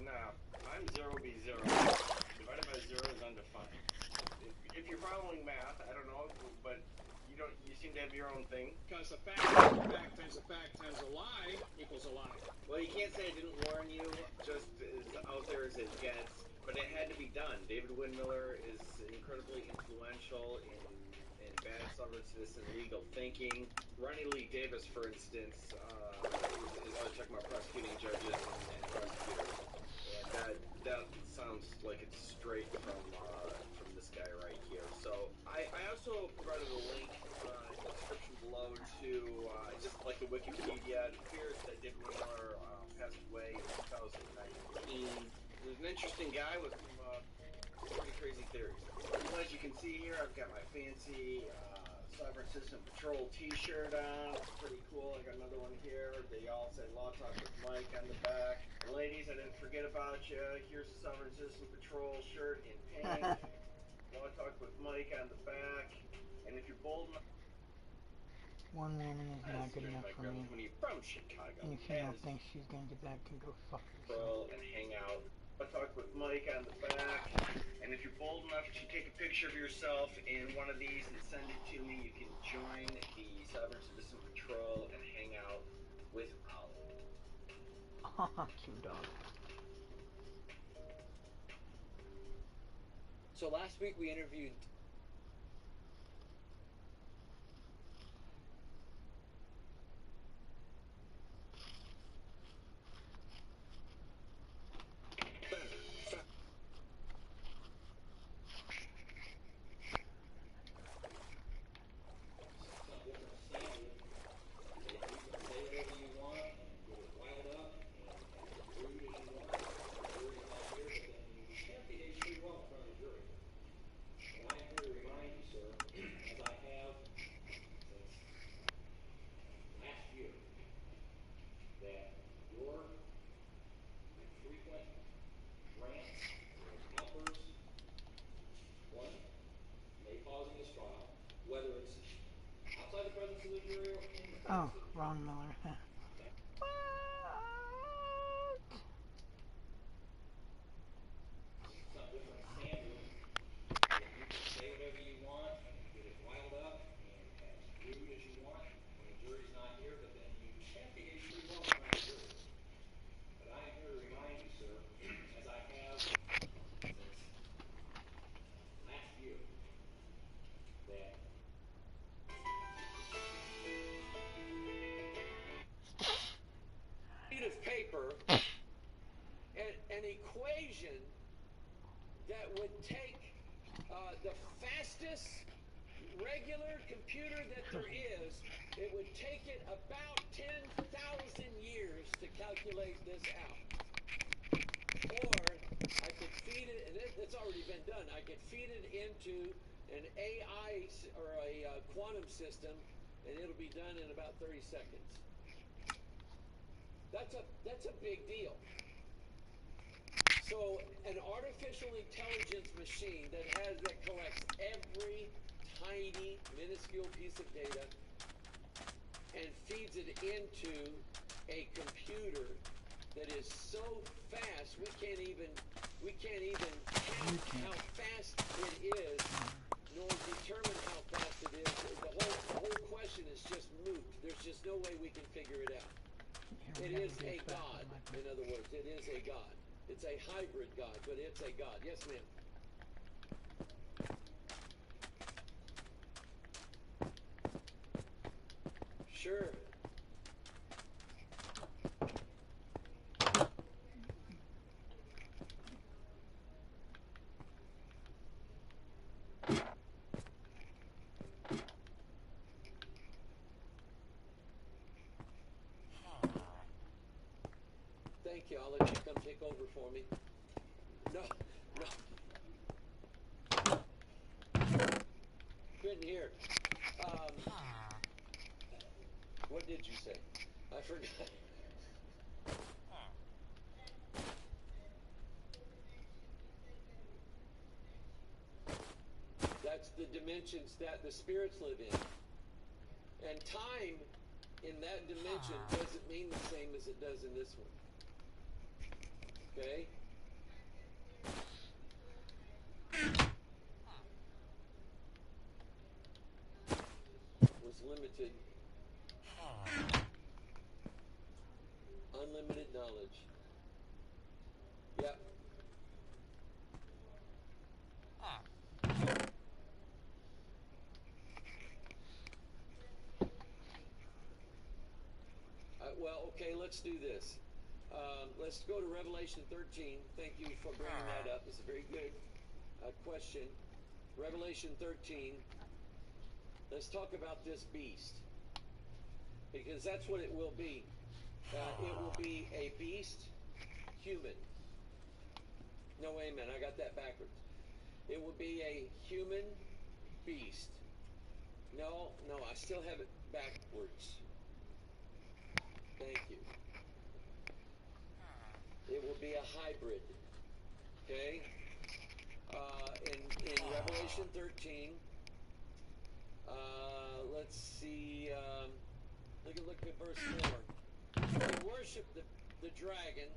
No, I'm 0 be 0. Divided by 0 is undefined. If you're following math, I don't know, but you seem to have your own thing. Because a fact times a fact times a fact times a lie equals a lie. Well, you can't say I didn't warn you, just as out there as it gets, but it had to be done. David Windmiller is incredibly influential in bad sovereign citizen legal thinking. Ronnie Lee Davis, for instance, is always talking about prosecuting judges and prosecutors. And that sounds like it's straight from this guy right here. So I also provided a link in the description below to just like the Wikipedia. It appears that David Windmiller passed away in 2019. He was an interesting guy with some pretty crazy theories. As you can see here, I've got my fancy Sovereign Citizen Patrol t-shirt on. It's pretty cool. I got another one here. They all say Law Talk with Mike on the back. And ladies, I didn't forget about you. Here's the Sovereign Citizen Patrol shirt in pink. Law Talk with Mike on the back. And if you're bold enough... One woman is not good enough for me. From Chicago. Any female thinks she's gonna get that can go fuck herself. And hang out. I'll talk with Mike on the back, and if you're bold enough to take a picture of yourself in one of these and send it to me, you can join the Sovereign Citizen Patrol and hang out with Olive. Cute dog. So last week we interviewed Oh, Ron Miller. Huh. An equation that would take the fastest regular computer that there is, it would take it about 10,000 years to calculate this out. Or I could feed it, and it's already been done, I could feed it into an AI or a quantum system, and it'll be done in about 30 seconds. That's a big deal. So an artificial intelligence machine that collects every tiny, minuscule piece of data and feeds it into a computer that is so fast we can't even count how fast it is, nor determine how fast it is. The whole question is just moot. There's just no way we can figure it out. It is a god. In other words, it is a god. It's a hybrid god, but it's a god. Yes, ma'am. Sure. Thank you. I'll let you come take over for me. No. Couldn't hear. What did you say? I forgot. That's the dimensions that the spirits live in. And time in that dimension doesn't mean the same as it does in this one. Okay? Was limited. Unlimited knowledge. Yep. Well, okay, let's do this. Let's go to Revelation 13. Thank you for bringing that up. It's a very good question. Revelation 13. Let's talk about this beast. Because that's what it will be. It will be a beast, human. No, amen. I got that backwards. It will be a human beast. No, I still have it backwards. Thank you. It will be a hybrid. Okay? In Revelation 13, let's see, look at verse 4. They worshiped the dragon,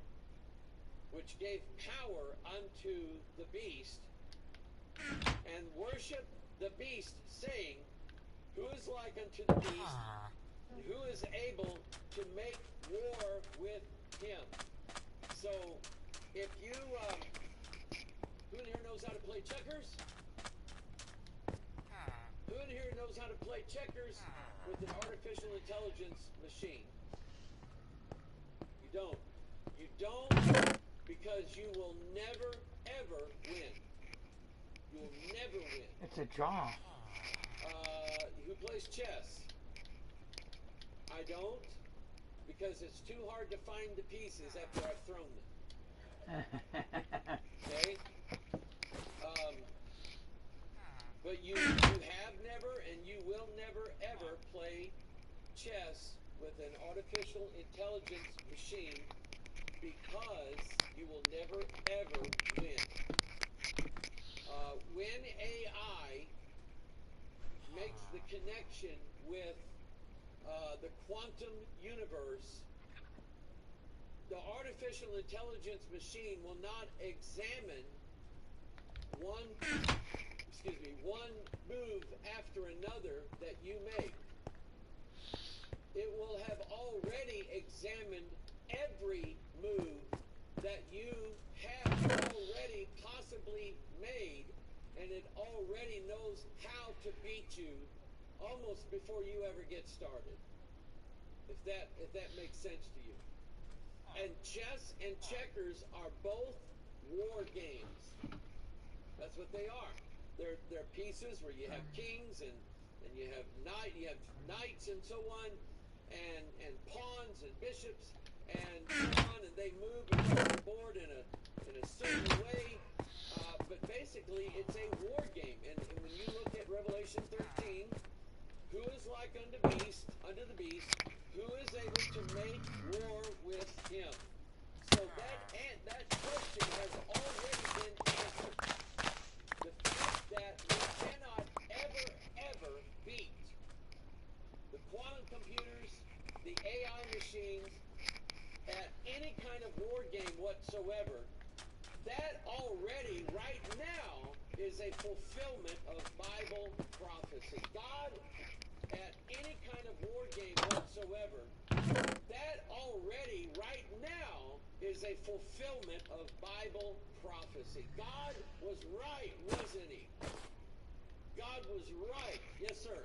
which gave power unto the beast, and worship the beast, saying, who is like unto the beast, and who is able to make war with him? So, if you, who in here knows how to play checkers? Who in here knows how to play checkers with an artificial intelligence machine? You don't. You don't, because you will never, ever win. You will never win. It's a draw. Who plays chess? I don't, because it's too hard to find the pieces after I've thrown them. Okay? But you have never and you will never ever play chess with an artificial intelligence machine, because you will never ever win. When AI makes the connection with the quantum universe, the artificial intelligence machine will not examine one move after another that you make. It will have already examined every move that you have already possibly made, and it already knows how to beat you almost before you ever get started. If that makes sense to you. And chess and checkers are both war games. That's what they are. They're pieces where you have kings and you have knights and so on, and pawns and bishops and so on, and they move across the board in a certain way. But basically, it's a war game. And when you look at Revelation 13, who is like unto the beast, who is able to make war with him? So that question has already been answered. The fact that we cannot ever beat the quantum computers, the AI machines, at any kind of war game whatsoever, that already, right now, is a fulfillment of Bible prophecy. God, at any kind of war game whatsoever, that already, right now, is a fulfillment of Bible prophecy. God was right, wasn't he? God was right. Yes, sir.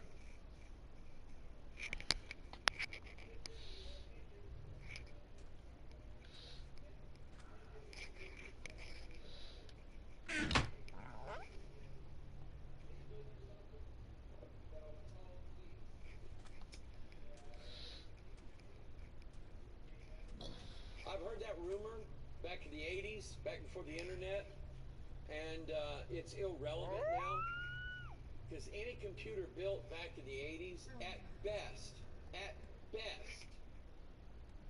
rumor back in the 80s, back before the internet, and it's irrelevant now because any computer built back in the 80s, at best,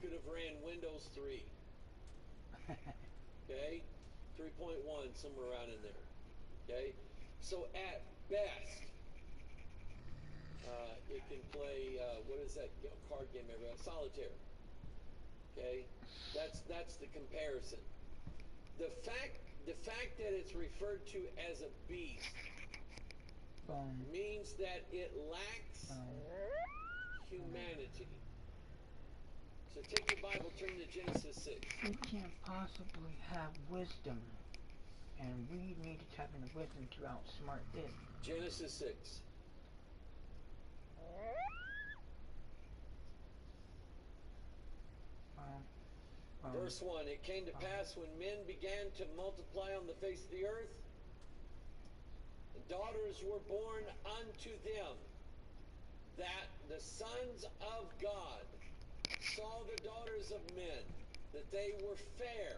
could have ran Windows 3. Okay? 3.1, somewhere around in there. Okay? So at best, it can play, what is that card game everybody? Solitaire. Okay? That's the comparison. The fact that it's referred to as a beast means that it lacks humanity. So take your Bible, turn to Genesis 6. You can't possibly have wisdom, and we need to tap into wisdom to outsmart this. Genesis 6. Verse 1, it came to pass when men began to multiply on the face of the earth, daughters were born unto them, that the sons of God saw the daughters of men, that they were fair,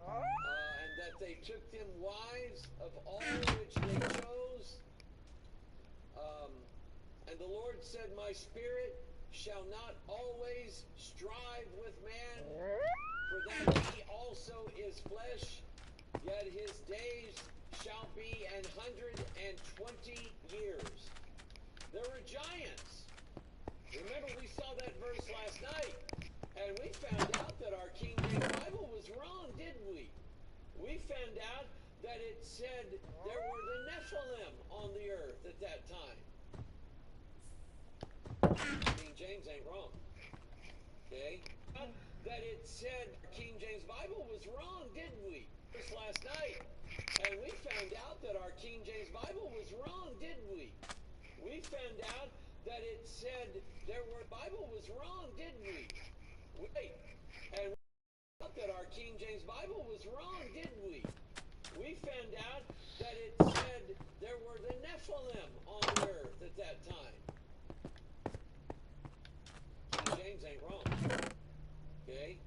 and that they took them wives of all which they chose. And the Lord said, my spirit shall not always strive with man, for that he also is flesh, yet his days shall be 120 years. There were giants. Remember, we saw that verse last night, and we found out that our King James Bible was wrong, didn't we? We found out that it said there were the Nephilim on the earth at that time. King James ain't wrong. Okay? That it said King James Bible was wrong, didn't we? Just last night. And we found out that our King James Bible was wrong, didn't we? We found out that it said Bible was wrong, didn't we? Wait. And we found out that our King James Bible was wrong, didn't we? We found out that it said there were the Nephilim on the earth at that time. James ain't wrong. Okay?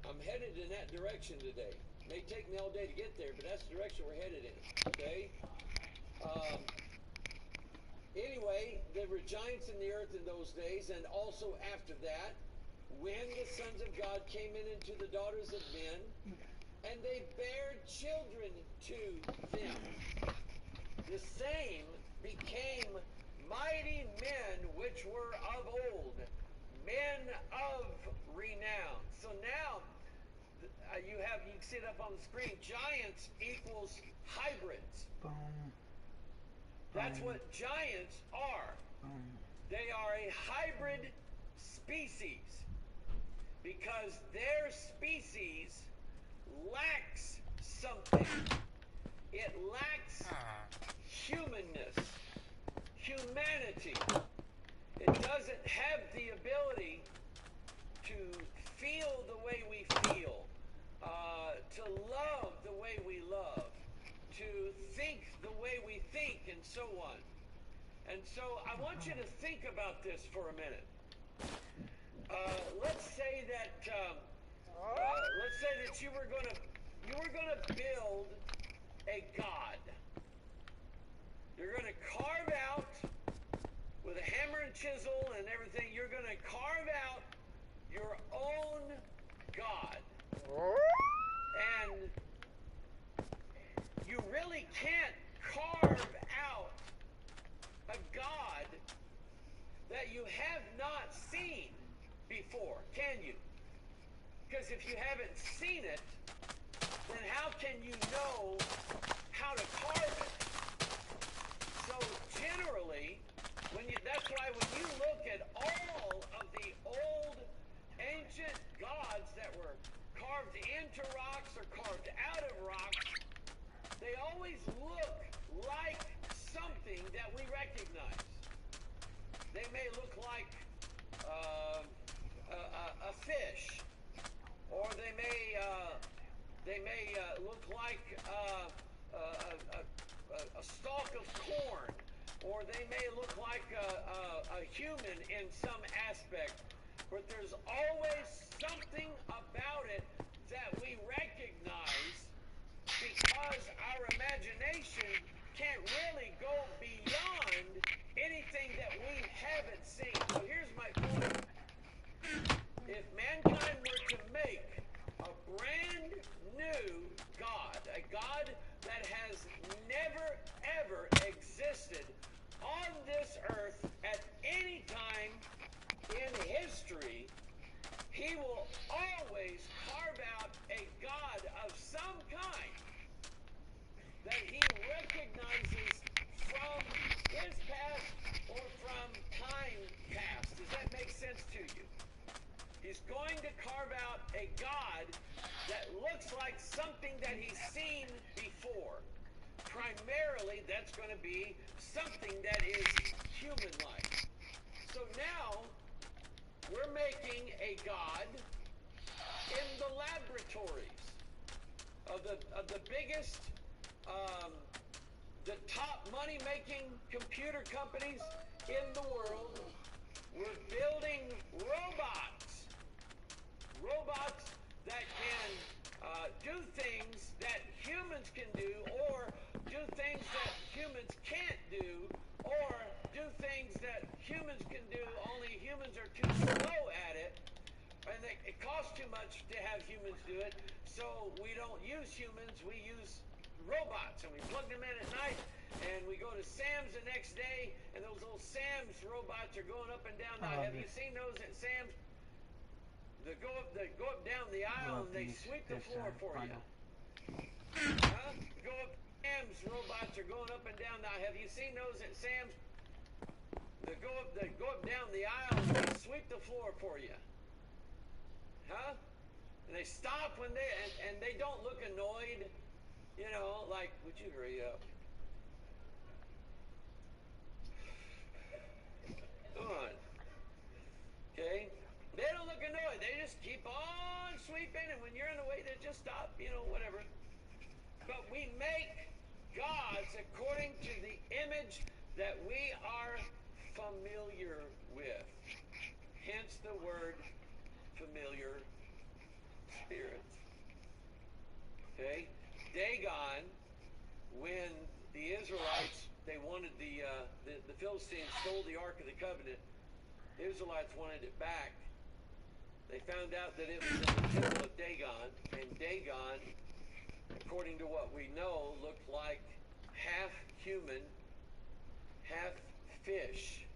I'm headed in that direction today. May take me all day to get there, but that's the direction we're headed in. Okay? Anyway, there were giants in the earth in those days, and also after that, when the sons of God came in into the daughters of men, and they bare children to them. The same became mighty men which were of old, men of renown. So now you can see it up on the screen. Giants equals hybrids. That's what giants are. They are a hybrid species because their species lacks something. It lacks humanness, humanity. It doesn't have the ability to feel the way we feel, to love the way we love, to think the way we think, and so on. And so I want you to think about this for a minute. Let's say that you were going to build a god. You're going to carve out with a hammer and chisel and everything. You're going to carve out your own god. And you really can't carve out a God that you have not seen before, can you? Because if you haven't seen it, then how can you know how to carve it? So generally, that's why when you look at all of the old ancient gods that were carved into rocks or carved out of rocks, they always look like something that we recognize. They may look like a fish, or they may look like a stalk of corn, or they may look like a human in some aspect. But there's always something about it that we recognize because our imagination can't really go beyond anything that we haven't seen. So here's my point. If mankind were to make a brand new God, a God that has never ever existed on this earth at any time in history, he will always carve out a God of some kind that he recognizes from his past or from time past. Does that make sense to you? He's going to carve out a God that looks like something that he's seen before. Primarily, that's going to be something that is human-like. So now, we're making a God in the laboratories of the biggest, the top money-making computer companies in the world. We're building robots that can do things that humans can do, or do things that humans can't do, or do things that humans can do, only humans are too slow at it, and it costs too much to have humans do it, so we don't use humans, we use robots, and we plug them in at night, and we go to Sam's the next day, and those old Sam's robots are going up and down. Now, have you seen those at Sam's? They go up down the aisle, and they sweep the floor for you. Huh? Go up. Sam's robots are going up and down. Now, have you seen those at Sam's? They go up down the aisle, and they sweep the floor for you. Huh? And they stop when and they don't look annoyed. You know, like, would you hurry up? Come on. Okay? They don't look annoyed. They just keep on sweeping, and when you're in the way, they just stop, you know, whatever. But we make gods according to the image that we are familiar with. Hence the word familiar spirits. Okay? Dagon, when the Israelites, they wanted the Philistines stole the Ark of the Covenant, the Israelites wanted it back. They found out that it was in the temple of Dagon, and Dagon, according to what we know, looked like half human, half fish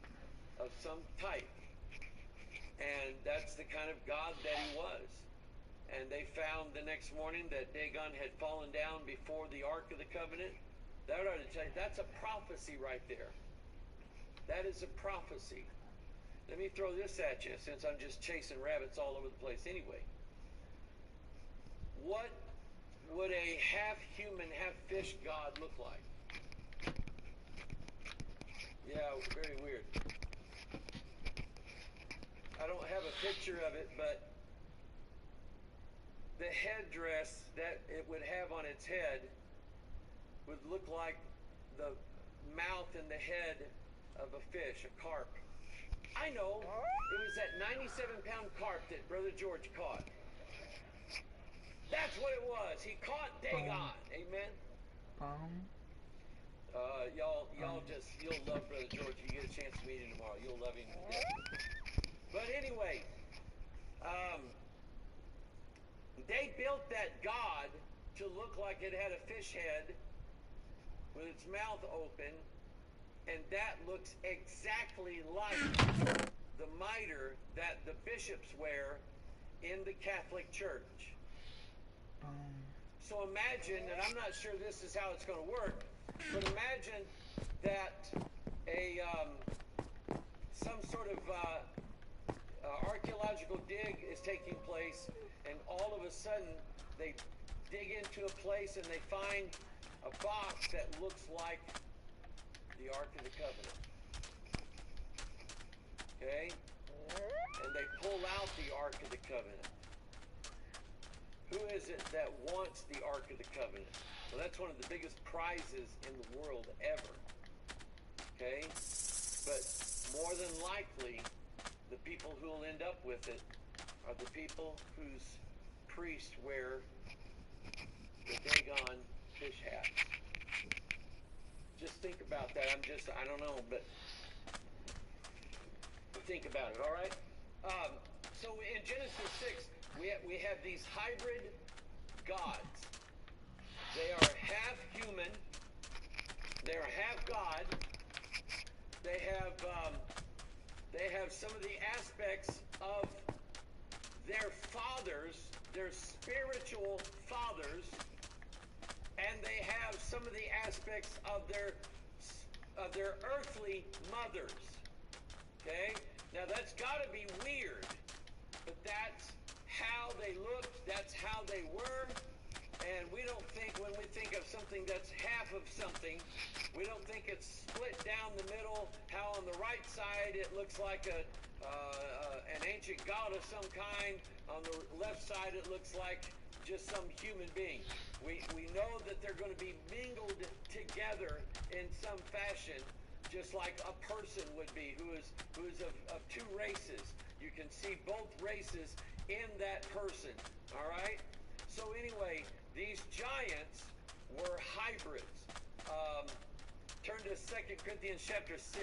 of some type. And that's the kind of God that he was. And they found the next morning that Dagon had fallen down before the Ark of the Covenant. That ought to tell you, that's a prophecy right there. That is a prophecy. Let me throw this at you, since I'm just chasing rabbits all over the place anyway. What would a half-human, half-fish God look like? Yeah, very weird. I don't have a picture of it, but the headdress that it would have on its head would look like the mouth and the head of a fish, a carp. I know, it was that 97-pound carp that Brother George caught. That's what it was. He caught Dagon. Amen? You'll love Brother George if you get a chance to meet him tomorrow. You'll love him to death. But anyway, they built that God to look like it had a fish head with its mouth open, and that looks exactly like the mitre that the bishops wear in the Catholic Church. So imagine, and I'm not sure this is how it's going to work, but imagine that some sort of archaeological dig is taking place, and all of a sudden they dig into a place and they find a box that looks like the Ark of the Covenant. Okay? And they pull out the Ark of the Covenant. Who is it that wants the Ark of the Covenant? Well, that's one of the biggest prizes in the world ever. Okay? But more than likely, the people who will end up with it are the people whose priests wear the Dagon fish hats. Just think about that. I don't know, but think about it, all right? So in Genesis 6, we have these hybrid gods. They are half human. They are half God. They have some of the aspects of their fathers, their spiritual fathers, and they have some of the aspects of their earthly mothers. Okay? Now that's got to be weird, but that's how they looked, that's how they were, and we don't think, when we think of something that's half of something, we don't think it's split down the middle, how on the right side it looks like an ancient god of some kind, on the left side it looks like just some human being. We know that they're going to be mingled together in some fashion, just like a person would be who is of two races. You can see both races in that person. All right? So anyway, these giants were hybrids. Turn to 2 Corinthians chapter 6.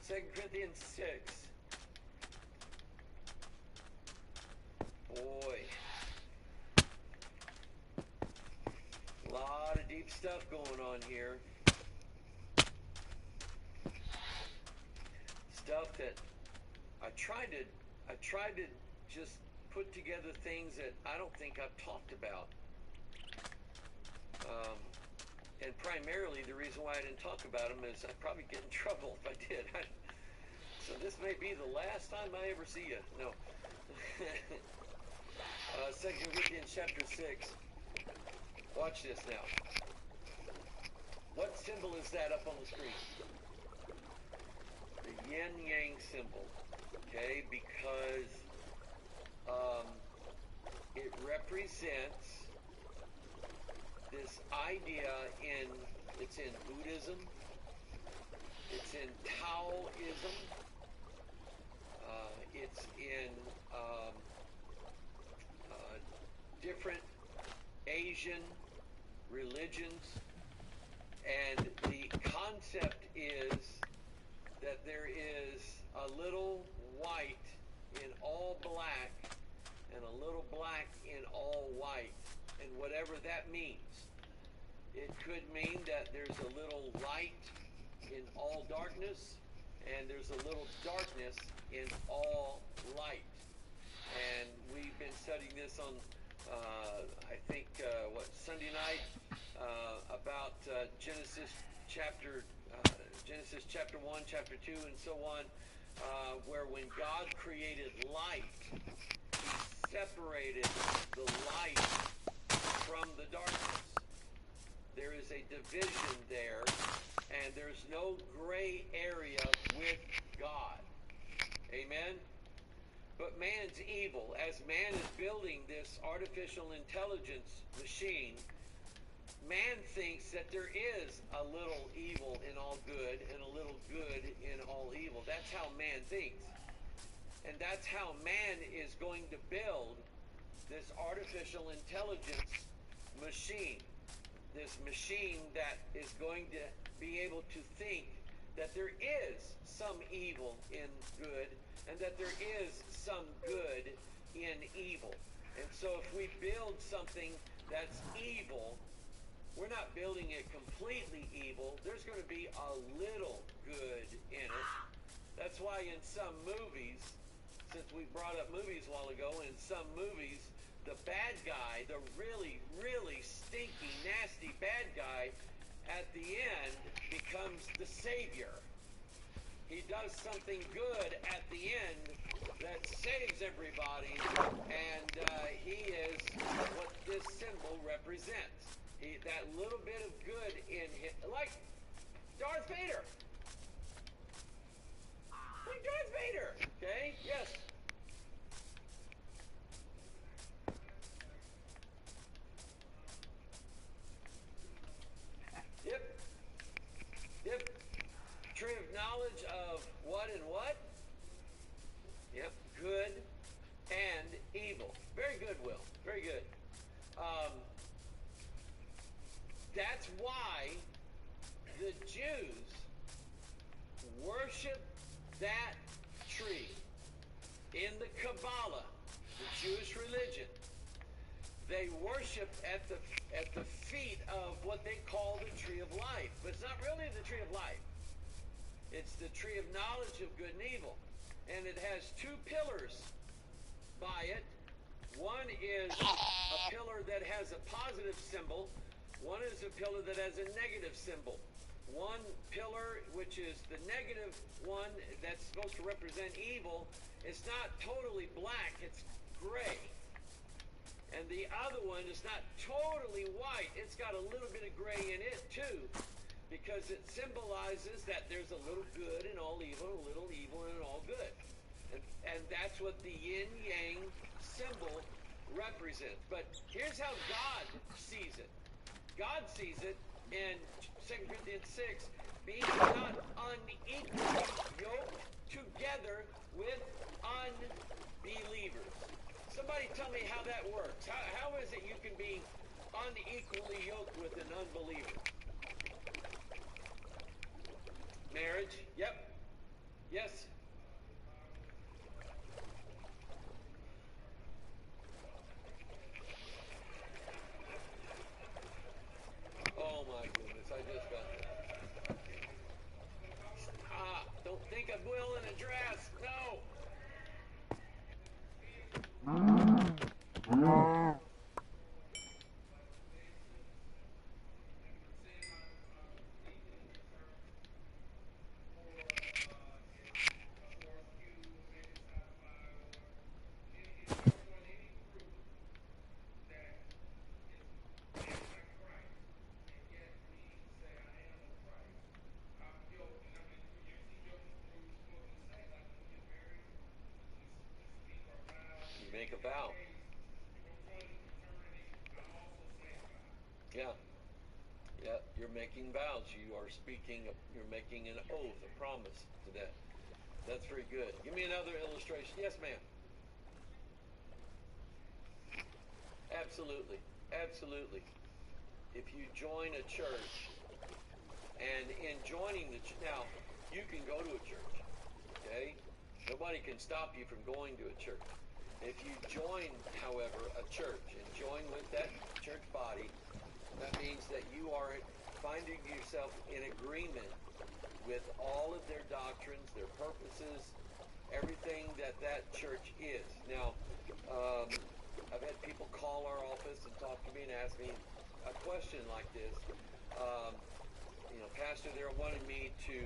2 Corinthians 6. Boy. A lot of deep stuff going on here. Stuff that I tried to just put together things that I don't think I've talked about. And primarily the reason why I didn't talk about them is I'd probably get in trouble if I did. So this may be the last time I ever see you. No. 2 Corinthians chapter 6. Watch this now. What symbol is that up on the screen? The yin-yang symbol. Okay, because it represents this idea it's in Buddhism, it's in Taoism, it's in different Asian religions, and the concept is that there is a little white in all black and a little black in all white, and whatever that means. It could mean that there's a little light in all darkness, and there's a little darkness in all light. And we've been studying this on, I think, Sunday night, about Genesis chapter 1, chapter 2, and so on, where when God created light, He separated the light from the darkness. There is a division there, and there's no gray area with God. Amen? But man's evil. As man is building this artificial intelligence machine, man thinks that there is a little evil in all good and a little good in all evil. That's how man thinks. And that's how man is going to build this artificial intelligence machine. This machine that is going to be able to think that there is some evil in good and that there is some good in evil. And so if we build something that's evil, we're not building it completely evil. There's going to be a little good in it. That's why in some movies, since we brought up movies a while ago, in some movies, the bad guy, the really, really stinky, nasty bad guy, at the end becomes the savior. He does something good at the end that saves everybody, and he is what this symbol represents. That little bit of good in him, like Darth Vader. Like Darth Vader, okay? Yes. Yep. Tree of knowledge of what and what? why the Jews worship that tree in the Kabbalah, the Jewish religion. They worship at the feet of what they call the tree of life. But it's not really the tree of life. It's the tree of knowledge of good and evil. And it has two pillars by it. One is a pillar that has a positive symbol. One is a pillar that has a negative symbol. One pillar, which is the negative one that's supposed to represent evil, it's not totally black, it's gray. And the other one is not totally white, it's got a little bit of gray in it too, because it symbolizes that there's a little good in all evil, a little evil in all good. And that's what the yin-yang symbol represents. But here's how God sees it. God sees it in 2 Corinthians 6, being not unequally yoked together with unbelievers. Somebody tell me how that works. How is it you can be unequally yoked with an unbeliever? Marriage? Yep. Yes. Oh my goodness, I just got that. Stop. Don't think I'm willing to dress. No. Make a vow. Yeah. Yeah, you're making vows. You are speaking, you're making an oath, a promise to that. That's very good. Give me another illustration. Yes, ma'am. Absolutely. Absolutely. If you join a church, and in joining the now, you can go to a church, okay? Nobody can stop you from going to a church. If you join, however, a church and join with that church body, that means that you are finding yourself in agreement with all of their doctrines, their purposes, everything that that church is. Now, I've had people call our office and talk to me and ask me a question like this. Pastor, they're wanting me to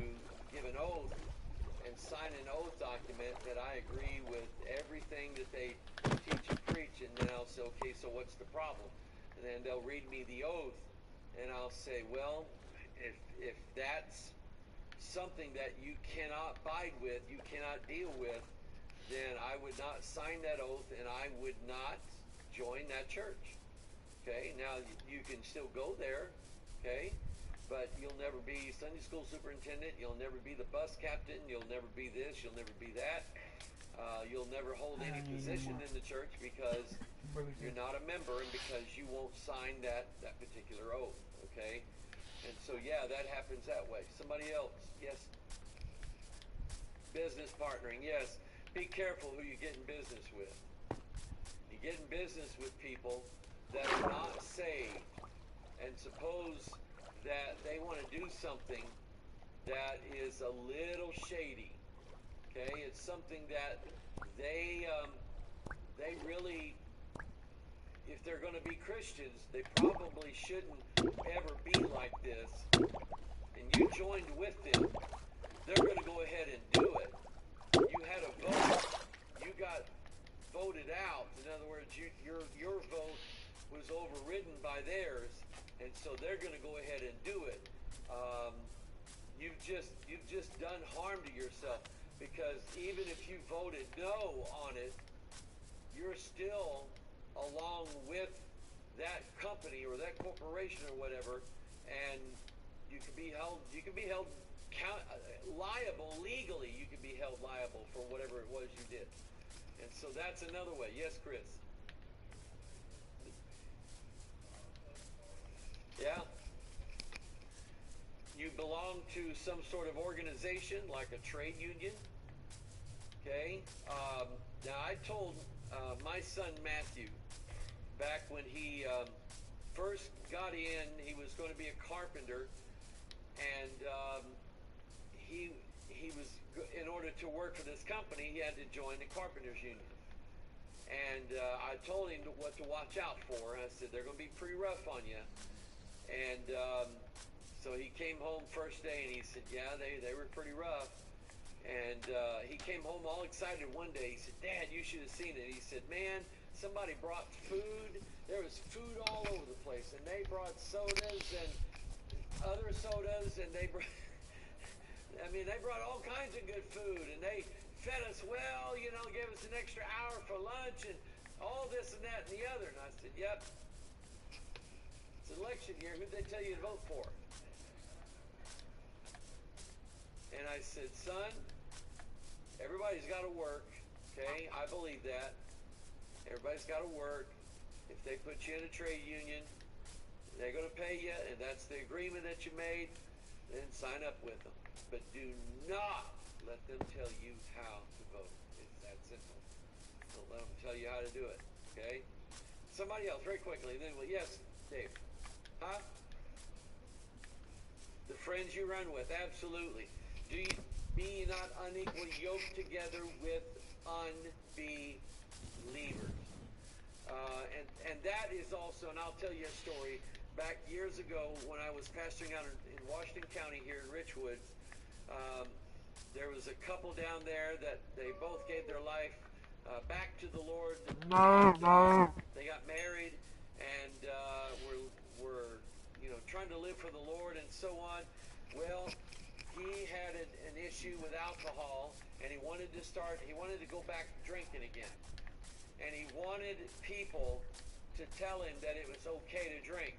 give an oath and sign an oath document that I agree with everything that they teach and preach, and then I'll say, okay, so what's the problem? And then they'll read me the oath, and I'll say, well, if that's something that you cannot abide with, you cannot deal with, then I would not sign that oath, and I would not join that church. Okay, now you can still go there, okay? But you'll never be Sunday school superintendent, you'll never be the bus captain, you'll never be this, you'll never be that. You'll never hold any position in the church because you're not a member and because you won't sign that particular oath, okay? And so, yeah, that happens that way. Somebody else, yes? Business partnering, yes. Be careful who you get in business with. You get in business with people that are not saved, and suppose that they want to do something that is a little shady. Okay, it's something that they really, if they're going to be Christians, they probably shouldn't ever be like this. And you joined with them, they're going to go ahead and do it. You had a vote, you got voted out. In other words, your vote was overridden by theirs. And so they're going to go ahead and do it. You've just done harm to yourself, because even if you voted no on it, you're still along with that company or that corporation or whatever, and you can be held liable legally. You can be held liable for whatever it was you did. And so that's another way. Yes, Chris. Yeah. to some sort of organization like a trade union. Okay? Now, I told my son Matthew, back when he first got in, he was going to be a carpenter, and he was, in order to work for this company, he had to join the carpenters union. And I told him what to watch out for. I said, they're going to be pretty rough on you. And so he came home first day, and he said, yeah, they were pretty rough. And he came home all excited one day. He said, Dad, you should have seen it. He said, man, somebody brought food. There was food all over the place. And they brought sodas and other sodas. And they brought, they brought all kinds of good food. And they fed us well, gave us an extra hour for lunch and all this and that and the other. And I said, yep. It's election year. Who'd they tell you to vote for? And I said, son, everybody's got to work, okay? I believe that. Everybody's got to work. If they put you in a trade union, they're going to pay you, and that's the agreement that you made, then sign up with them. But do not let them tell you how to vote. It's that simple. Don't let them tell you how to do it, okay? Somebody else, very quickly. Then, well, yes, Dave. Huh? The friends you run with, absolutely. Be not unequally yoked together with unbelievers. And that is also, and I'll tell you a story. Back years ago when I was pastoring out in Washington County here in Richwoods, there was a couple down there that they both gave their life back to the Lord. They got married and were trying to live for the Lord and so on. Well, he had an issue with alcohol, and he wanted to go back drinking again. And he wanted people to tell him that it was okay to drink.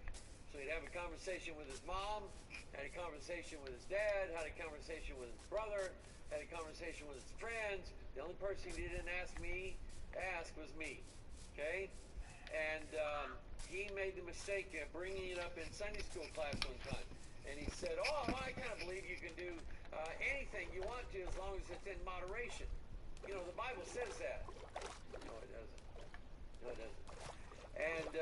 So he'd have a conversation with his mom, had a conversation with his dad, had a conversation with his brother, had a conversation with his friends. The only person he didn't ask was me. Okay? And he made the mistake of bringing it up in Sunday school class one time. And he said, I kind of believe you can do anything you want to as long as it's in moderation. The Bible says that. No, it doesn't. And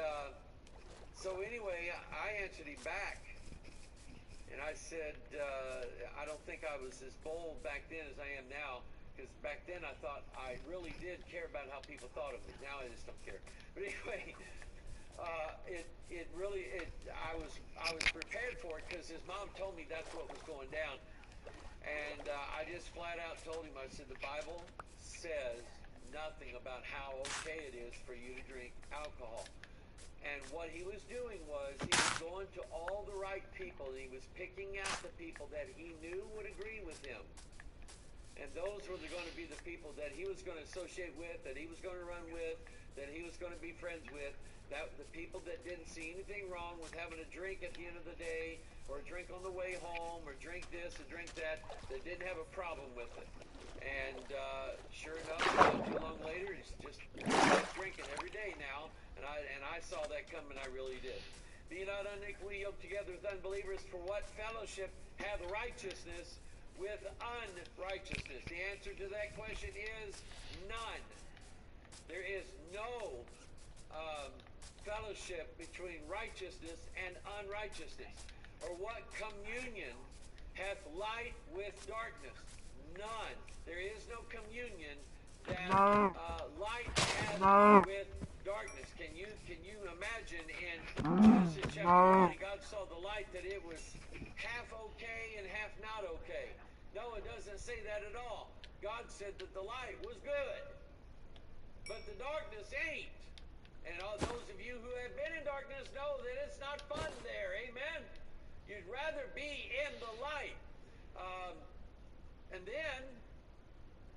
so anyway, I answered him back. And I said, I don't think I was as bold back then as I am now. Because back then I thought I really did care about how people thought of me. Now I just don't care. But anyway... I was prepared for it because his mom told me that's what was going down. And I just flat out told him, I said, the Bible says nothing about how okay it is for you to drink alcohol. And what he was doing was he was going to all the right people, and he was picking out the people that he knew would agree with him. And those were going to be the people that he was going to associate with, that he was going to run with, that he was going to be friends with. The people that didn't see anything wrong with having a drink at the end of the day, or a drink on the way home, or drink this or drink that didn't have a problem with it. And sure enough, not too long later, he's just drinking every day now. And I saw that coming, I really did. Be not unequally yoked together with unbelievers, for what fellowship hath righteousness with unrighteousness? The answer to that question is none. There is no fellowship between righteousness and unrighteousness. Or what communion hath light with darkness? None. There is no communion that light has with darkness. Can you imagine in Genesis chapter 1, God saw the light that it was half okay and half not okay? No, it doesn't say that at all. God said that the light was good, but the darkness ain't. And all those of you who have been in darkness know that it's not fun there. Amen? You'd rather be in the light. And then,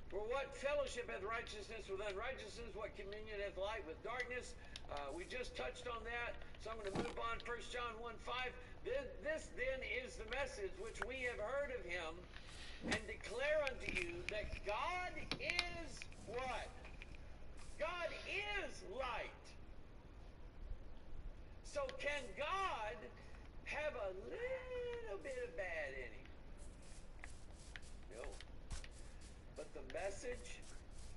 for what fellowship hath righteousness with unrighteousness? What communion hath light with darkness? We just touched on that, so I'm going to move on. 1 John 1:5. This then is the message which we have heard of him, and declare unto you that God is what? God is light. So can God have a little bit of bad in him? know. But the message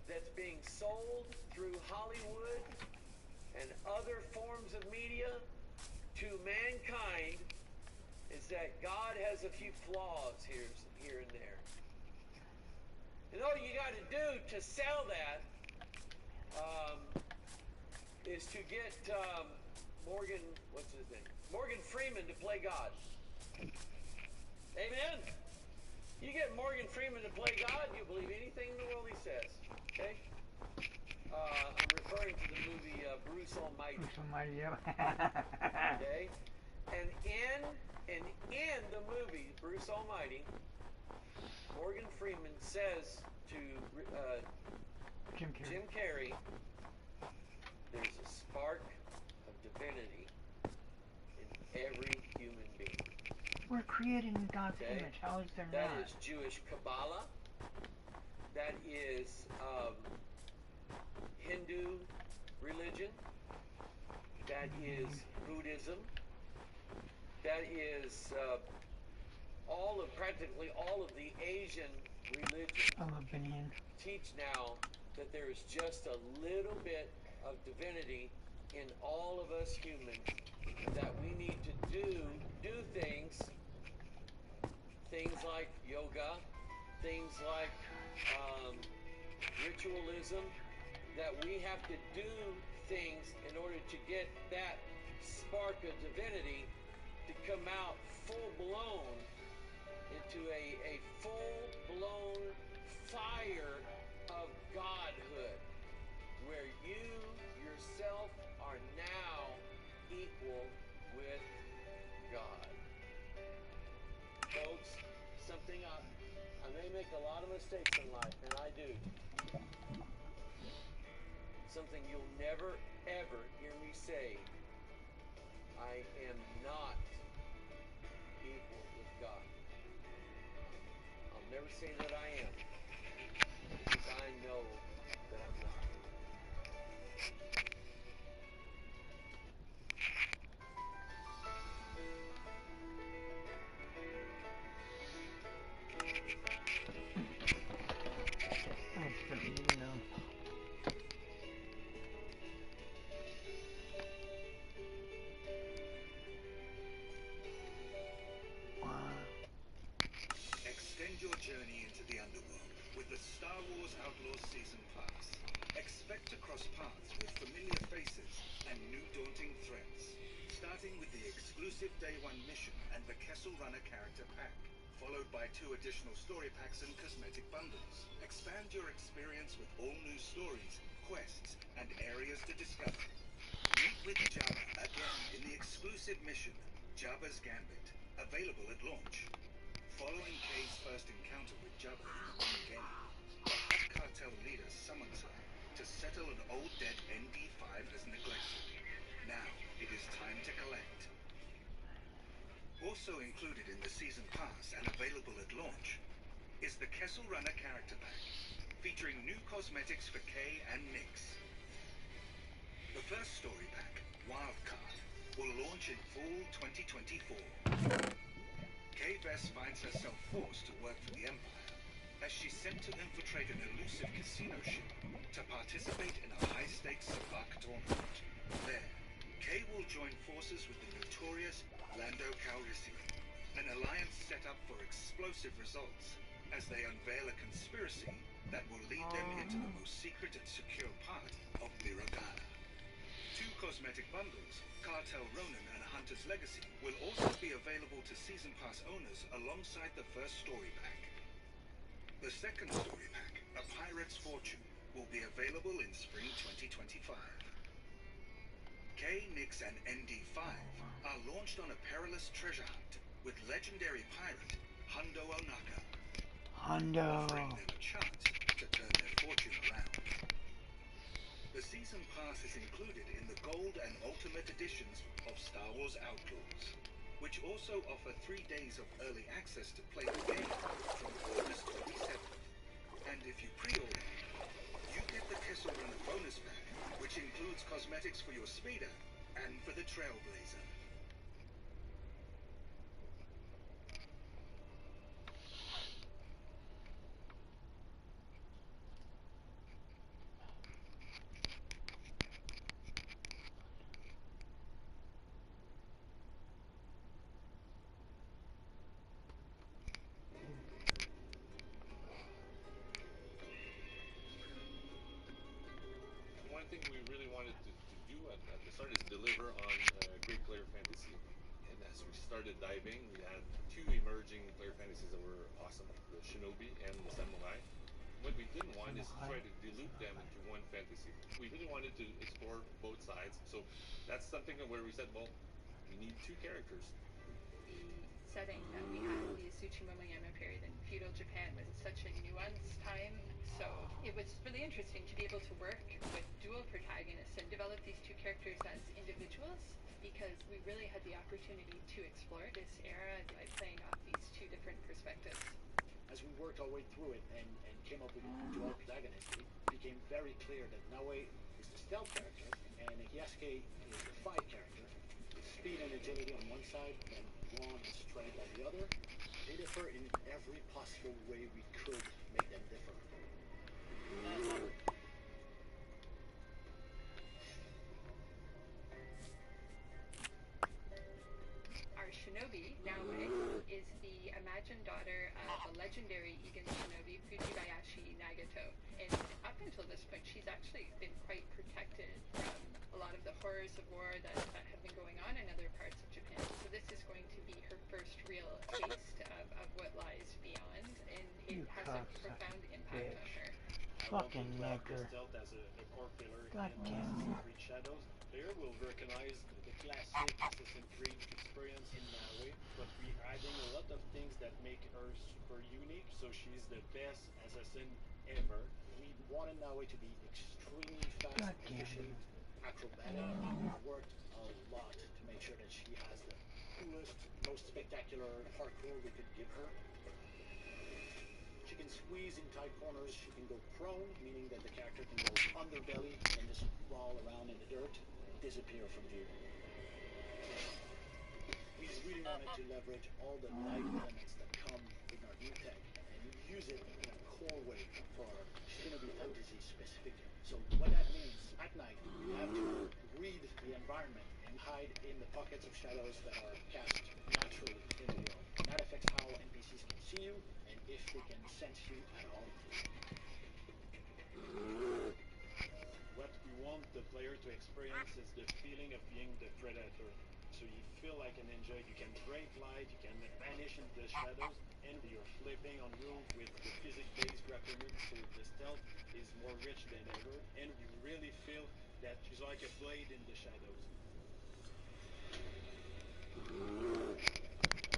that's being sold through Hollywood and other forms of media to mankind is that God has a few flaws here and there. And all you got to do to sell that is to get Morgan Freeman to play God. Amen? You get Morgan Freeman to play God, you believe anything in the world he says. Okay? I'm referring to the movie Bruce Almighty. Bruce Almighty, yeah. Okay? And in the movie Bruce Almighty, Morgan Freeman says to Jim Carrey, there's a spark of divinity in every human being. We're created in God's image. How is there not? That is Jewish Kabbalah. That is Hindu religion. That is Buddhism. That is practically all of the Asian religions teach now that there is just a little bit of divinity in all of us humans, that we need to do things like yoga, things like ritualism, that we have to do things in order to get that spark of divinity to come out full-blown into a full-blown fire of godhood, where you yourself are now equal with God. Folks, I may make a lot of mistakes in life, and I do. Something you'll never, ever hear me say, I am not equal with God. I'll never say that I am, because I know that I'm not. Extend your journey into the underworld with the Star Wars Outlaws Season Pass. Expect to cross paths with familiar faces and new daunting threats. Starting with the exclusive Day 1 mission and the Kessel Runner character pack, followed by 2 additional story packs and cosmetic bundles. Expand your experience with all new stories, quests, and areas to discover. Meet with Jabba again in the exclusive mission, Jabba's Gambit, available at launch. Following Kay's first encounter with Jabba in the main game, the Hutt cartel leader summons her to settle an old dead ND5 as neglected. Now, it is time to collect. Also included in the Season Pass and available at launch is the Kessel Runner character pack, featuring new cosmetics for Kay and Nix. The first story pack, Wildcard, will launch in fall 2024. Kay Vess finds herself forced to work for the Empire as she's sent to infiltrate an elusive casino ship to participate in a high-stakes Sabacc tournament. There, Kay will join forces with the notorious Lando Calrissian, an alliance set up for explosive results as they unveil a conspiracy that will lead them into the most secret and secure part of Mirogana. 2 cosmetic bundles, Cartel Ronin and Hunter's Legacy, will also be available to Season Pass owners alongside the first story pack. The second story pack, A Pirate's Fortune, will be available in spring 2025. Kay, Nix, and ND5 are launched on a perilous treasure hunt with legendary pirate Hondo Ohnaka, offering them a chance to turn their fortune around. The Season Pass is included in the Gold and Ultimate editions of Star Wars Outlaws, which also offer 3 days of early access to play the game from August 27th. And if you pre-order, you get the Kessel Runner bonus pack, which includes cosmetics for your speeder and for the Trailblazer. deliver on great player fantasy. And as we started diving, we had two emerging player fantasies that were awesome, the Shinobi and the Samurai. What we didn't want is to try to dilute them into one fantasy. We really wanted to explore both sides. So that's something where we said, well, we need two characters. Setting that we had the Asuchi Momoyama period in feudal Japan was such a nuanced time, so it was really interesting to be able to work with dual protagonists and develop these two characters as individuals, because we really had the opportunity to explore this era by playing off these two different perspectives. As we worked our way through it and came up with a dual protagonist, it became very clear that Naoe is the stealth character and Yasuke is the fight character. Speed and agility on one side and brawn and strength on the other. They differ in every possible way we could make them differ. Our shinobi, Naoe, is the imagined daughter of a legendary Egan shinobi, Fujibayashi Nagato. And up until this point, she's actually been quite protected from a lot of the horrors of war that have been going on in other parts of Japan. So this is going to be her first real taste of what lies beyond, and it has a profound impact on her. Fucking nigger. Stealth as a core pillar God in damn Assassin's it. Creed Shadows. Player will recognize the classic Assassin's Creed experience in Naoe, but we're adding a lot of things that make her super unique, so she's the best assassin ever. We wanted Naoe to be extremely fast, efficient, acrobatic. We worked a lot to make sure that she has the coolest, most spectacular parkour we could give her. She can squeeze in tight corners, she can go prone, meaning that the character can go underbelly and just crawl around in the dirt and disappear from view. We really wanted to leverage all the light elements that come with our new tech and use it in a core way for our Shinobi fantasy specific. So what that means, at night, you have to read the environment and hide in the pockets of shadows that are cast naturally in the world. And that affects how NPCs can see you and if they can sense you at all. What we want the player to experience is the feeling of being the predator. So you feel like a ninja, you can break light, you can vanish into the shadows, and you're flipping on roof with the physics-based grappling move, so the stealth is more rich than ever, and we really feel that she's like a blade in the shadows.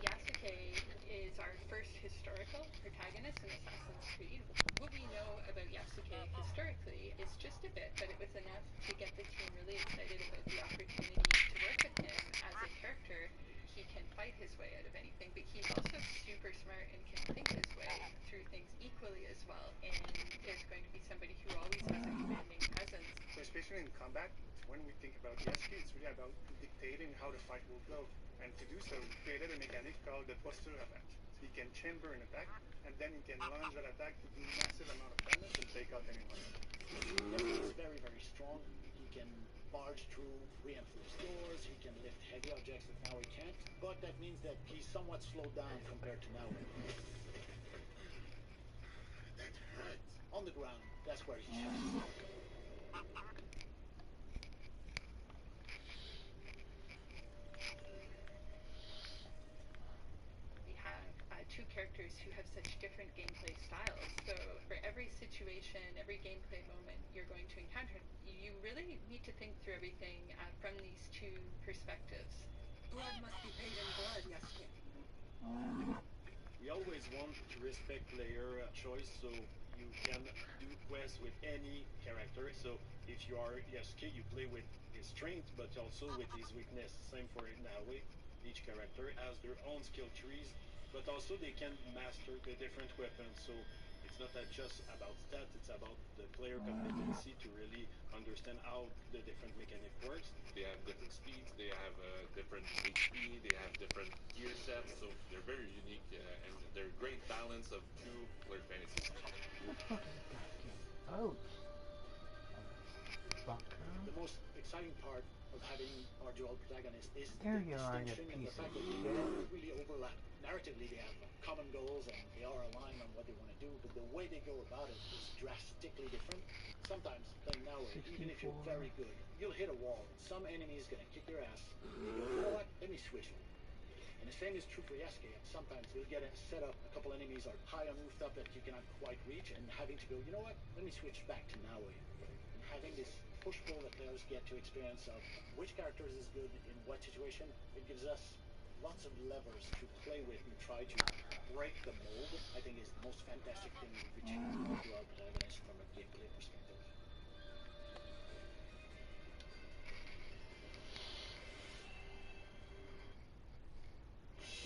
Yasuke is our first historical protagonist in Assassin's Creed. What we know about Yasuke historically is just a bit, but it was enough to get the team really excited about the opportunity to work with him as a character. He can fight his way out of anything, but he's also super smart and can think his way through things equally as well, and is going to be somebody who always has a commanding presence. So especially in combat, when we think about Yasuke, it's really about dictating how the fight will go. And to do so, we created a mechanic called the buster attack. So he can chamber an attack, and then he can launch that attack to do massive amount of damage and take out anyone. Yasuke is very, very strong. He can barge through reinforced doors, he can lift heavy objects that Naoe can't, but that means that he's somewhat slowed down compared to Naoe. That hurts. On the ground, that's where he shines. We have two characters who have such different gameplay styles, so for every situation, every gameplay moment you're going to encounter, you really need to think through everything from these two perspectives. Blood must be paid in blood, Yasuke. We always want to respect player choice, so you can do quests with any character. So if you are Yasuke, you play with his strength, but also with his weakness. Same for Naoe. Each character has their own skill trees, but also they can master the different weapons. So it's not just about stats, it's about the player competency to really understand how the different mechanic works. They have different speeds, they have different HP, they have different gear sets, so they're very unique and they're a great balance of two player fantasies. What the fuck is that goddamn boat? Fucker. The most exciting part of having our dual protagonists is There the you are, you distinction and the piece fact of that they shit. don't really overlap. Narratively, they have common goals and they are aligned on what they want to do, but the way they go about it is drastically different. Sometimes playing now, even if you're 64. very good, you'll hit a wall. Some enemy is going to kick your ass. You go, you know what? Let me switch one. And the same is true for Yasuke. Sometimes you'll get a setup, a couple enemies are high on rooftop that you cannot quite reach, and having to go, you know what? Let me switch back to Naue. And having this push-pull that players get to experience of which characters is good in what situation, it gives us lots of levers to play with and try to break the mold, I think is the most fantastic thing we've achieved with Dual Protagonist from a gameplay perspective.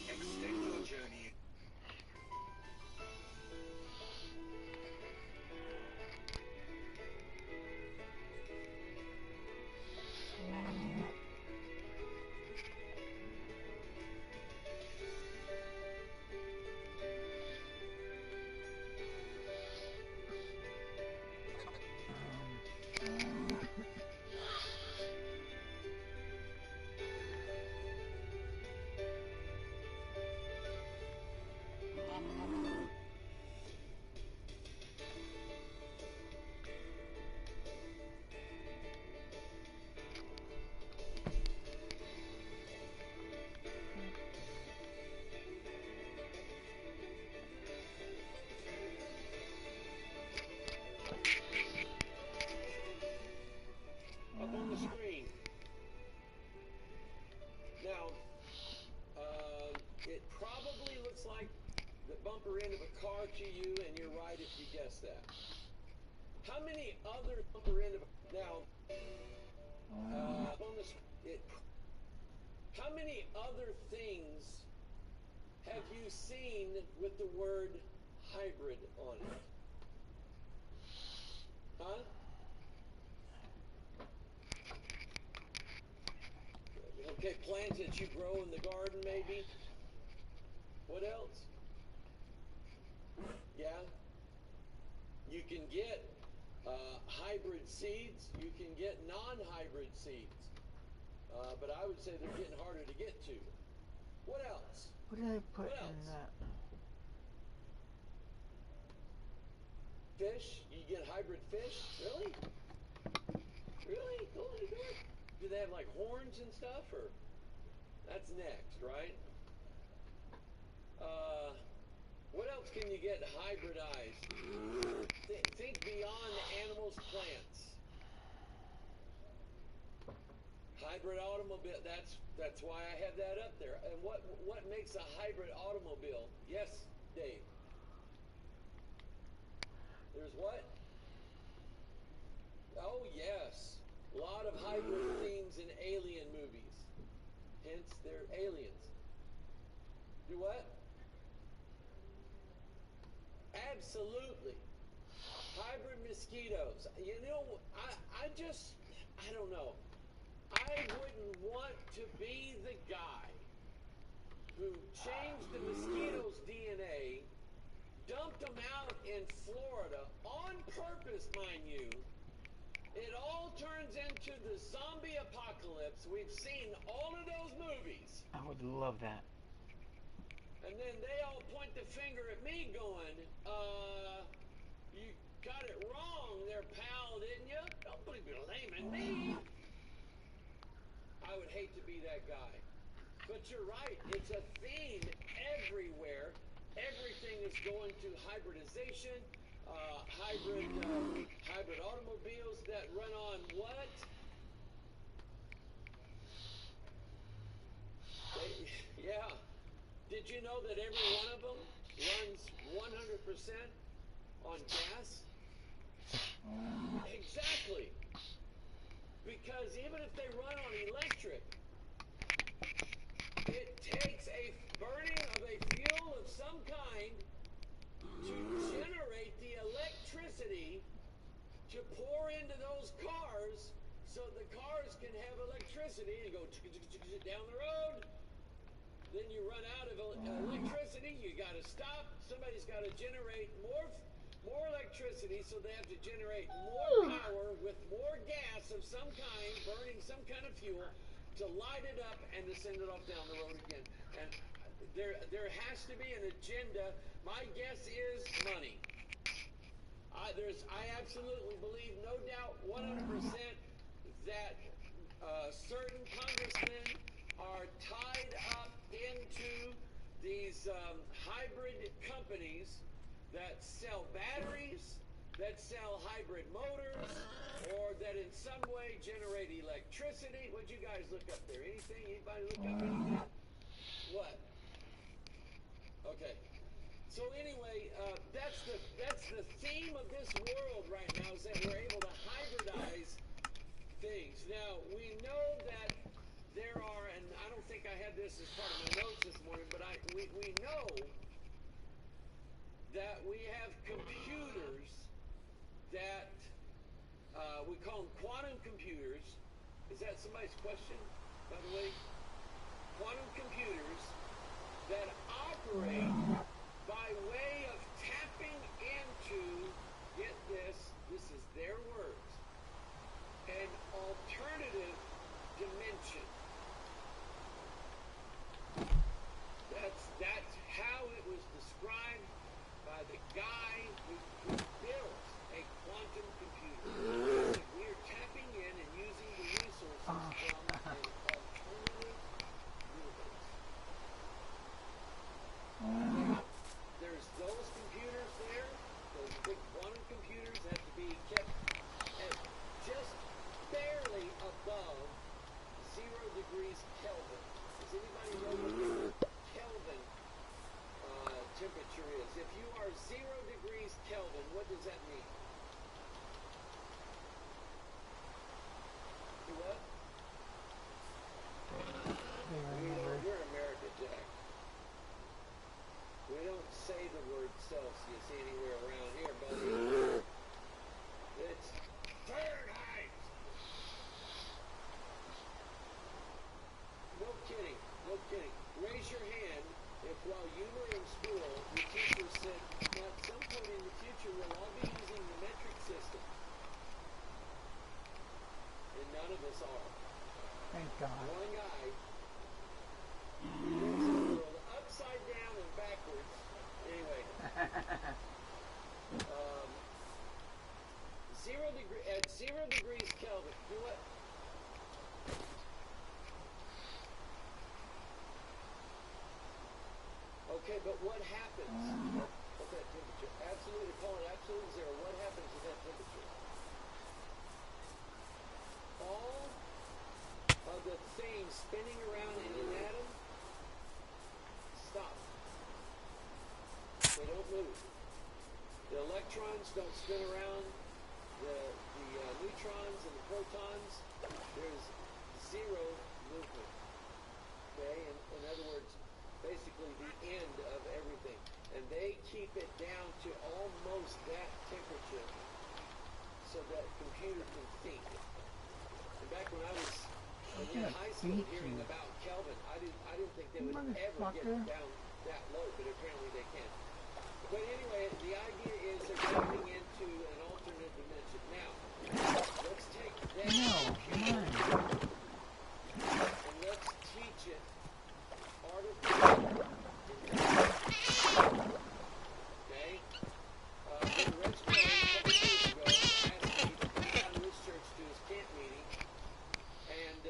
Extend your journey. Up on the screen. Now, it probably looks like the bumper end of a car to you, and you're right if you guess that. How many other bumper end of a... Now, up on the... How many other things have you seen with the word hybrid on it? Huh? Okay, plants that you grow in the garden, maybe. What else? Yeah. You can get hybrid seeds. You can get non-hybrid seeds. But I would say they're getting harder to get to. What else? What did I put What in else? that? Fish? You get hybrid fish? Really? Really? Go ahead. Do they have like horns and stuff, or that's next, right? What else can you get hybridized? Think beyond animals, plants. Hybrid automobile. That's why I have that up there. And what makes a hybrid automobile? Yes, Dave. There's what? Oh yes. A lot of hybrid themes in alien movies. Hence, they're aliens. Do what? Absolutely. Hybrid mosquitoes. You know, I don't know. I wouldn't want to be the guy who changed the mosquito's DNA, dumped them out in Florida on purpose, mind you. It all turns into the zombie apocalypse. We've seen all of those movies. I would love that. And then they all point the finger at me going, you got it wrong there, pal, didn't you? Don't be blaming me. I would hate to be that guy. But you're right, it's a theme everywhere. Everything is going to hybridization, hybrid automobiles that run on what? Yeah. Did you know that every one of them runs 100% on gas? Exactly. Because even if they run on electric, it takes a burning of a fuel of some kind to generate the electricity to pour into those cars so the cars can have electricity and go down the road. Then you run out of electricity, you got to stop, somebody's got to generate more more electricity, so they have to generate more power with more gas of some kind, burning some kind of fuel, to light it up and to send it off down the road again. And there has to be an agenda. My guess is money. I absolutely believe, no doubt, 100% that certain congressmen are tied up into these hybrid companies that sell batteries, that sell hybrid motors, or that in some way generate electricity. What'd you guys look up there? Anything? Anybody look up anything? What? Okay. So anyway, that's the theme of this world right now, is that we're able to hybridize things. Now, we know that there are, and I don't think I had this as part of my notes this morning, but we know that we have computers that we call them quantum computers. Is that somebody's question, by the way? Quantum computers that operate by way of tapping into, get this is their words, an alternative dimension. That's how it was described by the guy who built a quantum computer. We're tapping in and using the resources from an alternative universe. There's those computers there, those big quantum computers have to be kept at just barely above 0 degrees Kelvin. Does anybody know what the Kelvin temperature is? If you are 0 degrees Kelvin, what does that mean? What? We're America, Jack. We don't say the word Celsius anywhere around here, buddy. It's Fahrenheit. No kidding. No kidding. Raise your hand if while you were in school, your teacher said, now at some point in the future, we'll all be using the metric system. And none of us are. Thank God. One guy turns the world upside down and backwards. Anyway. 0 degrees Kelvin. You know what? Okay, but what happens at that temperature? Absolutely, call it absolute zero. What happens at that temperature? All of the things spinning around in an atom stop. They don't move. The electrons don't spin around. The neutrons and the protons, there's zero movement. Okay, in other words, basically the end of everything. And they keep it down to almost that temperature so that computer can think. And back when I was in high school hearing about Kelvin, I didn't think they would ever get down that low, but apparently they can. But anyway, the idea is they're tapping into an alternate dimension. Now, let's take that computer and let's teach it artificial intelligence. Okay? Reg Kelly, a couple years ago, asked me to come down to his church to his camp meeting, and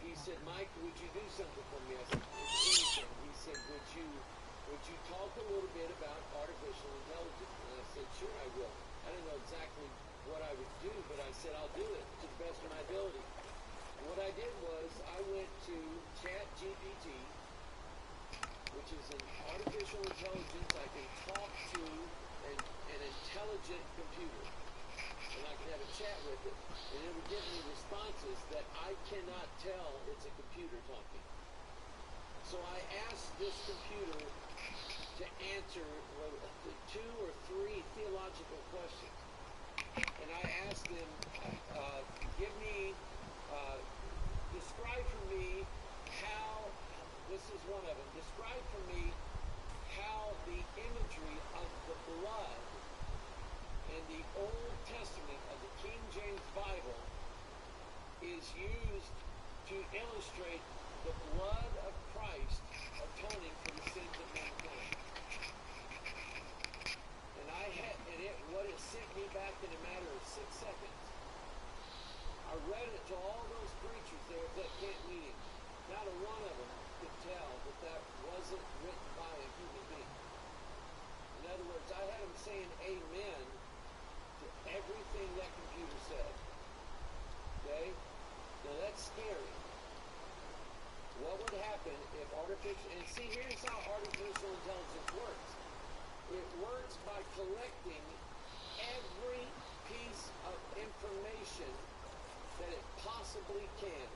he said, Mike, would you do something for me? I said, anything. He said, would you talk a little bit about artificial intelligence? And I said, sure, I will. I didn't know exactly what I would do, but I said, I'll do it to the best of my ability. And what I did was I went to ChatGPT, which is an artificial intelligence. I can talk to an intelligent computer, and I can have a chat with it, and it would give me responses that I cannot tell it's a computer talking. So I asked this computer to answer 2 or 3 theological questions. And I asked him, describe for me how, this is one of them, describe for me how the imagery of the blood and the Old Testament of the King James Bible is used to illustrate the blood of Christ atoning for the sins of mankind. What it sent me back in a matter of 6 seconds. I read it to all those preachers there at that camp meeting. Not a one of them could tell that that wasn't written by a human being. In other words, I had them saying amen to everything that computer said. Okay? Now that's scary. What would happen if artificial... And see, here's how artificial intelligence works. It works by collecting every piece of information that it possibly can.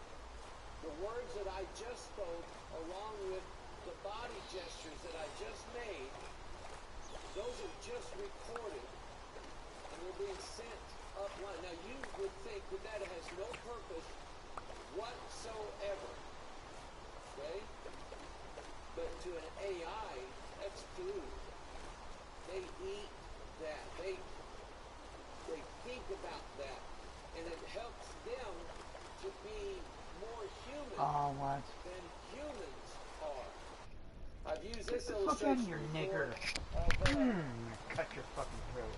The words that I just spoke, along with the body gestures that I just made, those are just recorded, and they're being sent upline. Now, you would think that that has no purpose whatsoever, okay? But to an AI, that's food. They eat that. They think about that, and it helps them to be more human than humans are. I've used this illustration your before. nigger. Cut your fucking throat.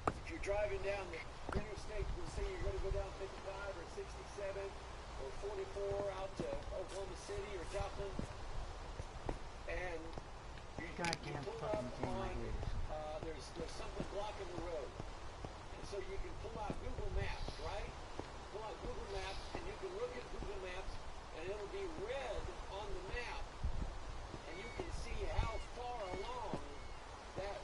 If you're driving down the interstate, let's say you're going to go down 55 or 67 or 44 out to Oklahoma City or Joplin, and Goddamn fucking thing like this. There's something blocking the road. And so you can pull out Google Maps, right? Pull out Google Maps, and you can look at Google Maps, and it'll be red on the map. And you can see how far along that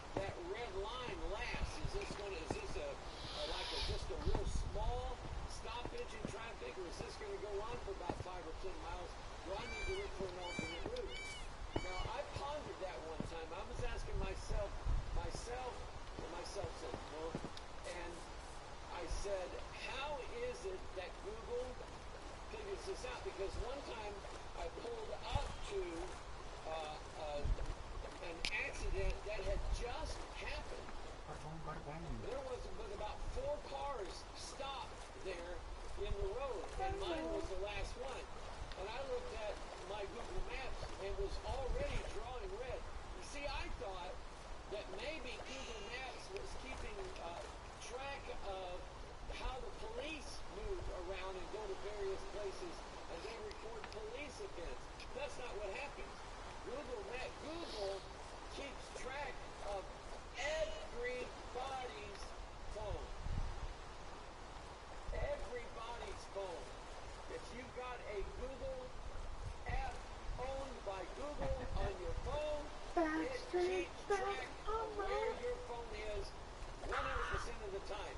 red line lasts. Is this just a real small stoppage in traffic, or is this going to go on for about 5 or 10 miles? Do I need to look for an alternate route? Now, I pondered that one time. I was asking myself, and I said, how is it that Google figures this out? Because one time I pulled up to an accident that had just happened. There was about 4 cars stopped there in the road, and mine was the last one. And I looked at my Google Maps and was already drawing red. You see, I thought that maybe Google Maps was keeping track of how the police move around and go to various places, and they record police events. That's not what happens. Google keeps track of everybody's phone. Everybody's phone. If you've got a Google app owned by Google on your phone, it keeps track of where your phone is 100% of the time.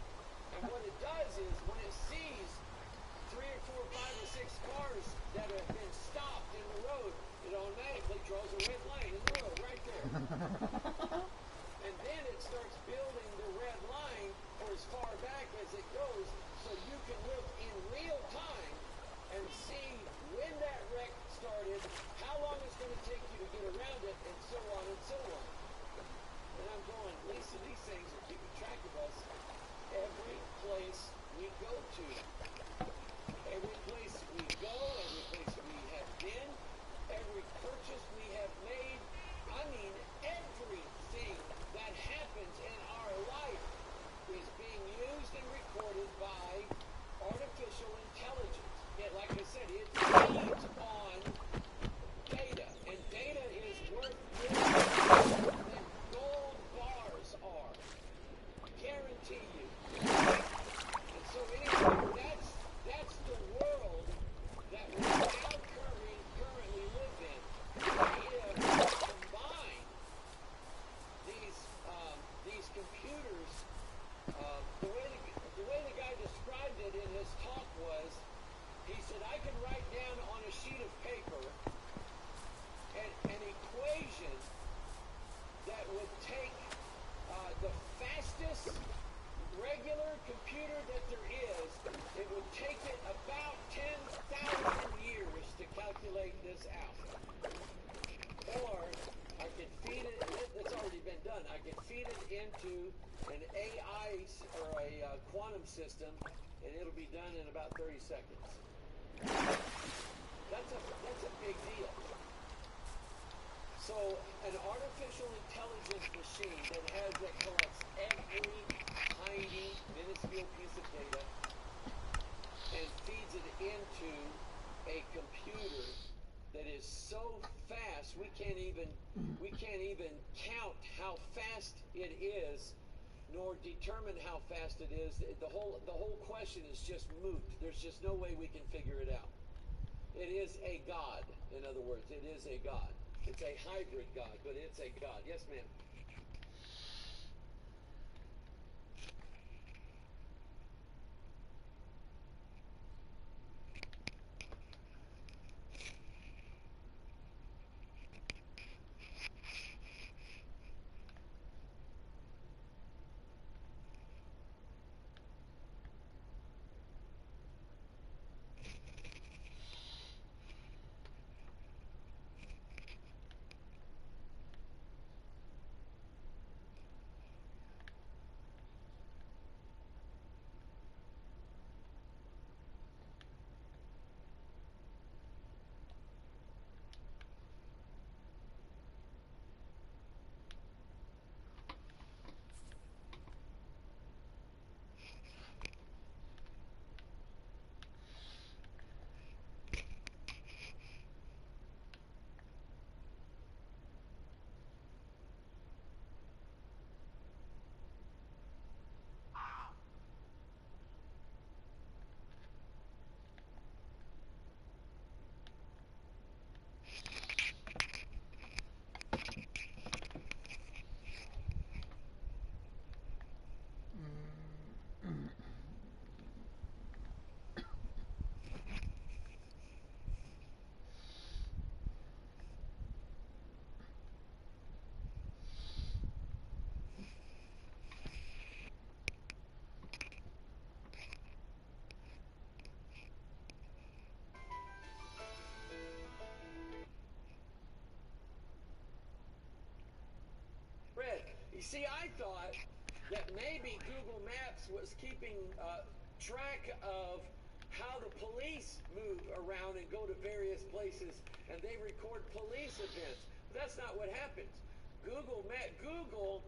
And what it does is, when it sees 3 or 4, 5 or 6 cars that have been stopped in the road, it automatically draws a red line in the road right there. And then it starts building the red line for as far back as it goes, so you can look in real time and see when that wreck started, how long it's going to take you to get around it, and so on and so on. And I'm going, Lisa, these things are keeping track of us every place we go to. Every place we go, every place we have been, every purchase we have made. I mean, everything. system, and it'll be done in about 30 seconds. That's a big deal. So an artificial intelligence machine that collects every tiny, minuscule piece of data and feeds it into a computer that is so fast we can't even count how fast it is, nor determine how fast it is. The whole question is just moot. There's just no way we can figure it out. It is a god. In other words, it is a god. It's a hybrid god, but it's a god. Yes, ma'am. You see, I thought that maybe Google Maps was keeping track of how the police move around and go to various places, and they record police events. But that's not what happens. Google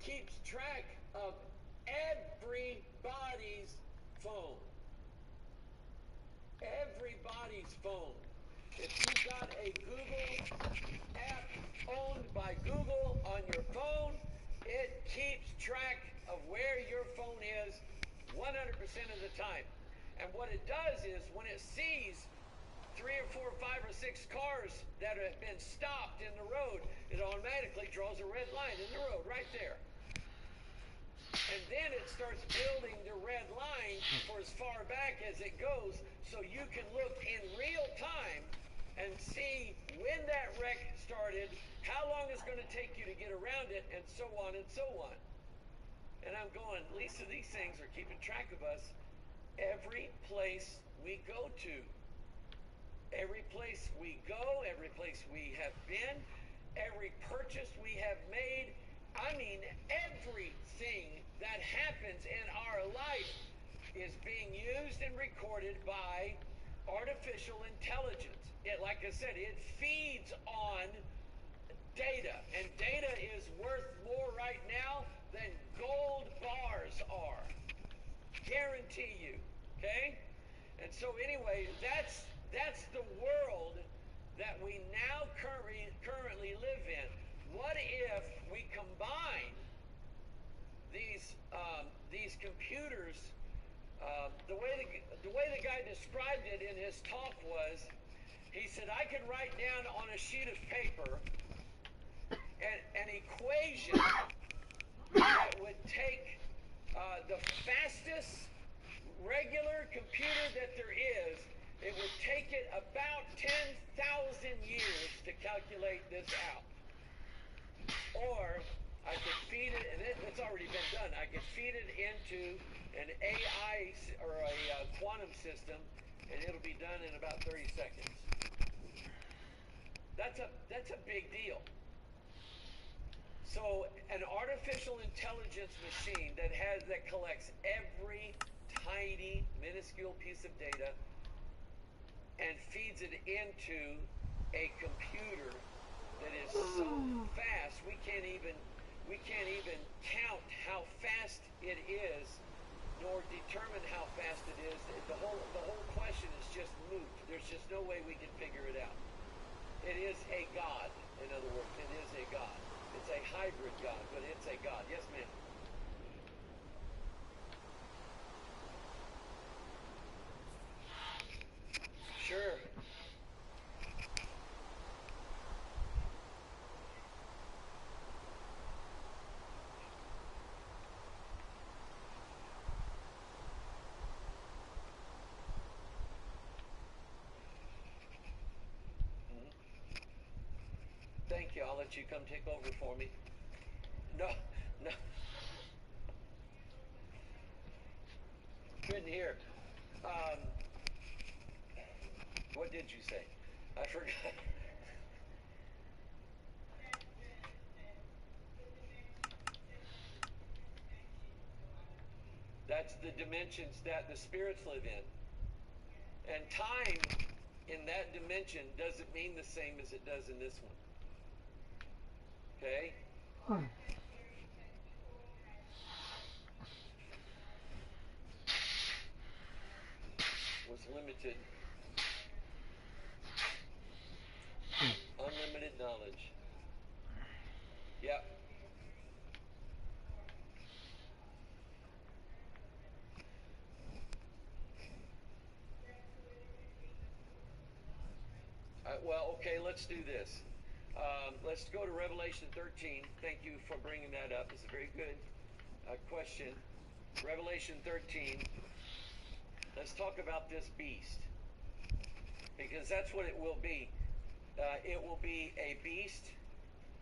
keeps track of everybody's phone. Everybody's phone. If you've got a Google app owned by Google on your phone, it keeps track of where your phone is 100% of the time. And what it does is when it sees 3 or 4 or 5 or 6 cars that have been stopped in the road, it automatically draws a red line in the road right there. And then it starts building the red line for as far back as it goes, so you can look in real time and see when that wreck started, how long it's going to take you to get around it, and so on and so on. And I'm going, Lisa, these things are keeping track of us every place we go to. Every place we go, every place we have been, every purchase we have made. I mean, everything that happens in our life is being used and recorded by artificial intelligence. It, like I said, it feeds on data, and data is worth more right now than gold bars are. Guarantee you. Okay? And so anyway, that's the world that we now currently live in. What if we combine these computers? The way the guy described it in his talk was, he said, I could write down on a sheet of paper an equation that would take the fastest regular computer that there is. It would take it about 10,000 years to calculate this out. Or I could feed it, and it's already been done. I could feed it into an AI or a quantum system, and it'll be done in about 30 seconds. That's a big deal. So an artificial intelligence machine that collects every tiny, minuscule piece of data and feeds it into a computer that is so fast we can't even count how fast it is, nor determine how fast it is. The whole question is just moot. There's just no way we can figure it out. It is a god, in other words. It is a god. It's a hybrid god, but it's a god. Yes, ma'am. Sure. Thank you. I'll let you come take over for me. No. Couldn't hear. What did you say? I forgot. That's the dimensions that the spirits live in. And time in that dimension doesn't mean the same as it does in this one. Okay? Was limited. Unlimited knowledge. Yep. Well, okay, let's do this. Let's go to Revelation 13. Thank you for bringing that up. It's a very good question. Revelation 13. Let's talk about this beast, because that's what it will be. It will be a beast,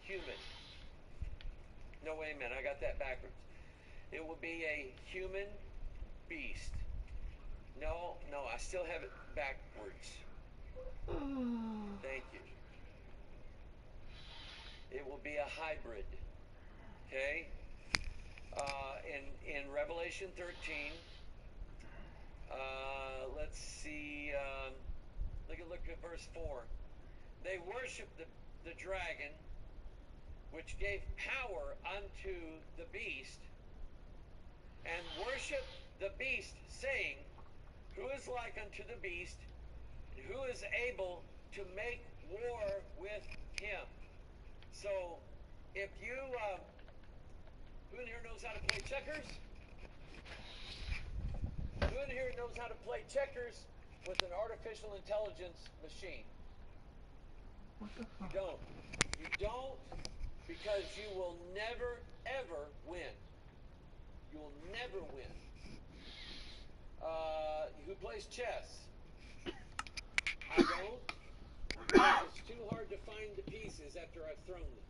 human. No, wait a minute, I got that backwards. It will be a human beast. No, I still have it backwards. Thank you. It will be a hybrid. Okay? In Revelation 13, let's see, look at verse 4. They worshiped the dragon, which gave power unto the beast, and worshiped the beast, saying, Who is like unto the beast, and who is able to make war with him? So, if you, who in here knows how to play checkers? Who in here knows how to play checkers with an artificial intelligence machine? You don't. You don't, because you will never, ever win. You will never win. Who plays chess? I don't. It's too hard to find the pieces after I've thrown them.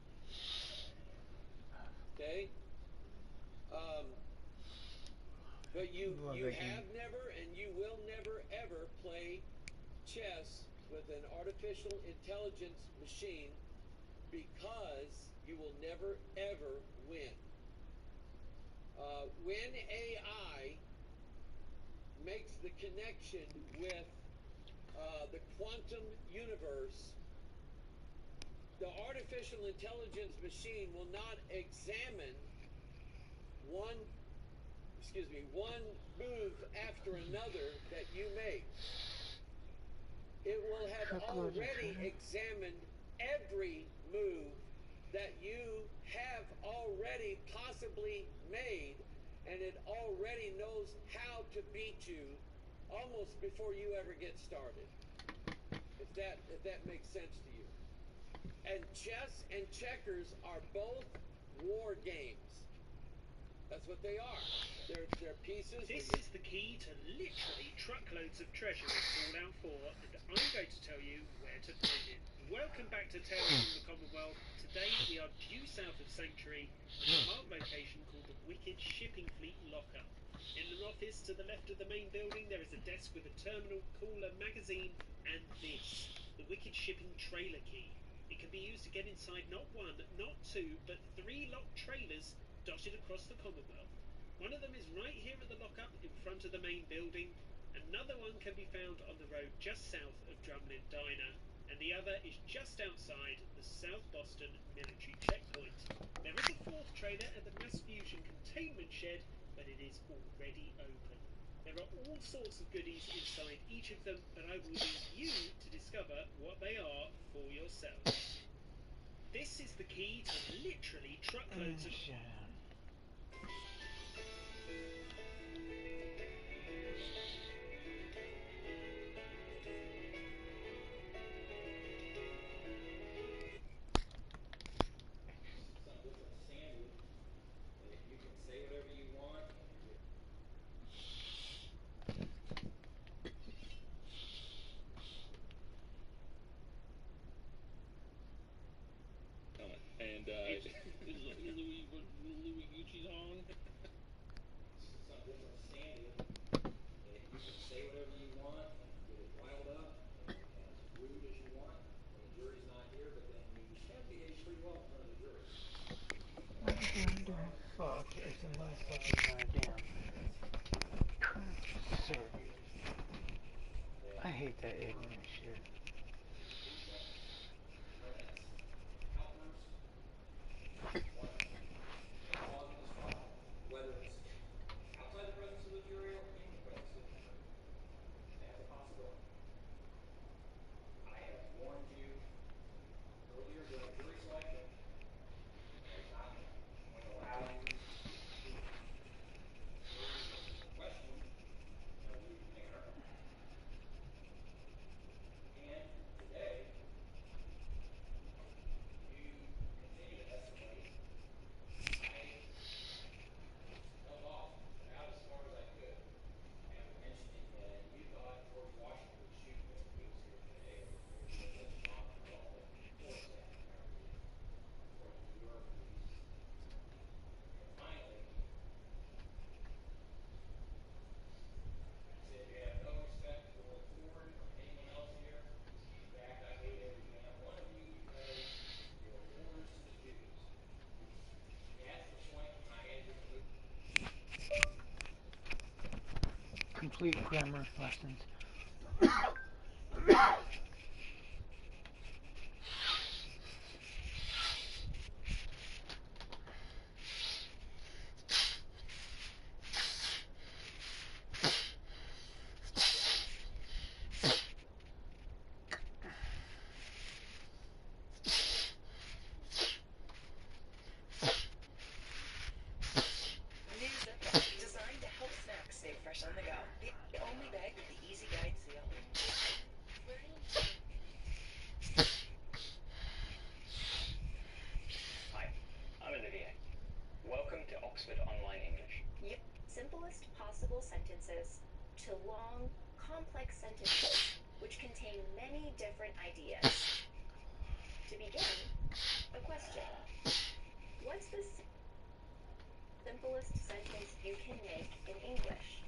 Okay? But you have never and you will never ever play chess with an artificial intelligence machine, because you will never ever win. When AI makes the connection with the quantum universe, the artificial intelligence machine will not examine one move after another that you make. It will have already examined every move that you have already possibly made, and it already knows how to beat you almost before you ever get started. If that makes sense to you. And chess and checkers are both war games. That's what they are. They're pieces. This is the key to literally truckloads of treasure in Fallout 4, and I'm going to tell you where to find it. Welcome back to Tales from the Commonwealth. Today we are due south of Sanctuary, at a remote location called the Wicked Shipping Fleet Lockup. In an office to the left of the main building, there is a desk with a terminal, cooler, magazine, and this, the Wicked Shipping Trailer Key. It can be used to get inside not one, not two, but 3 locked trailers dotted across the Commonwealth. One of them is right here at the lockup in front of the main building. Another one can be found on the road just south of Drumlin Diner, and the other is just outside the South Boston military checkpoint. There is a fourth trailer at the Mass Fusion containment shed, but it is already open. There are all sorts of goodies inside each of them, but I will leave you to discover what they are for yourselves. This is the key to literally truckloads of... You can say whatever you want. And Is Louis Gucci's on? Something different, Sandy. You can say whatever you want and get it riled up and as rude as you want when the jury's not here, but then you can behave pretty well in front of the jury. What the fuck is the motherfucking goddamn sir? I hate that ignorant shit. Whether it's outside the presence of the jury or in the presence of the jury. That's a possibility. I have warned you earlier during jury selection. I was not going to allow you to speak question in a rude manner. And today, you continue to escalate. I held off about as far as I could after mentioning that you thought George Washington would shoot when he was here today, or there would be a lynch mob and all that before that, apparently, according to your police. And finally, I said you have no respect for Ford or anyone else here. In fact, I hate every damn one of you because you're whores to the Jews. That's the point when I had you to Complete grammar lessons. New Ziploc, designed to help snacks stay fresh on the go. The only bag with the easy guide seal. Hi, I'm Olivier. Welcome to Oxford Online English. Yep. Simplest possible sentences to long, complex sentences which contain many different ideas. To begin, a question. What's the simplest sentence you can make in English?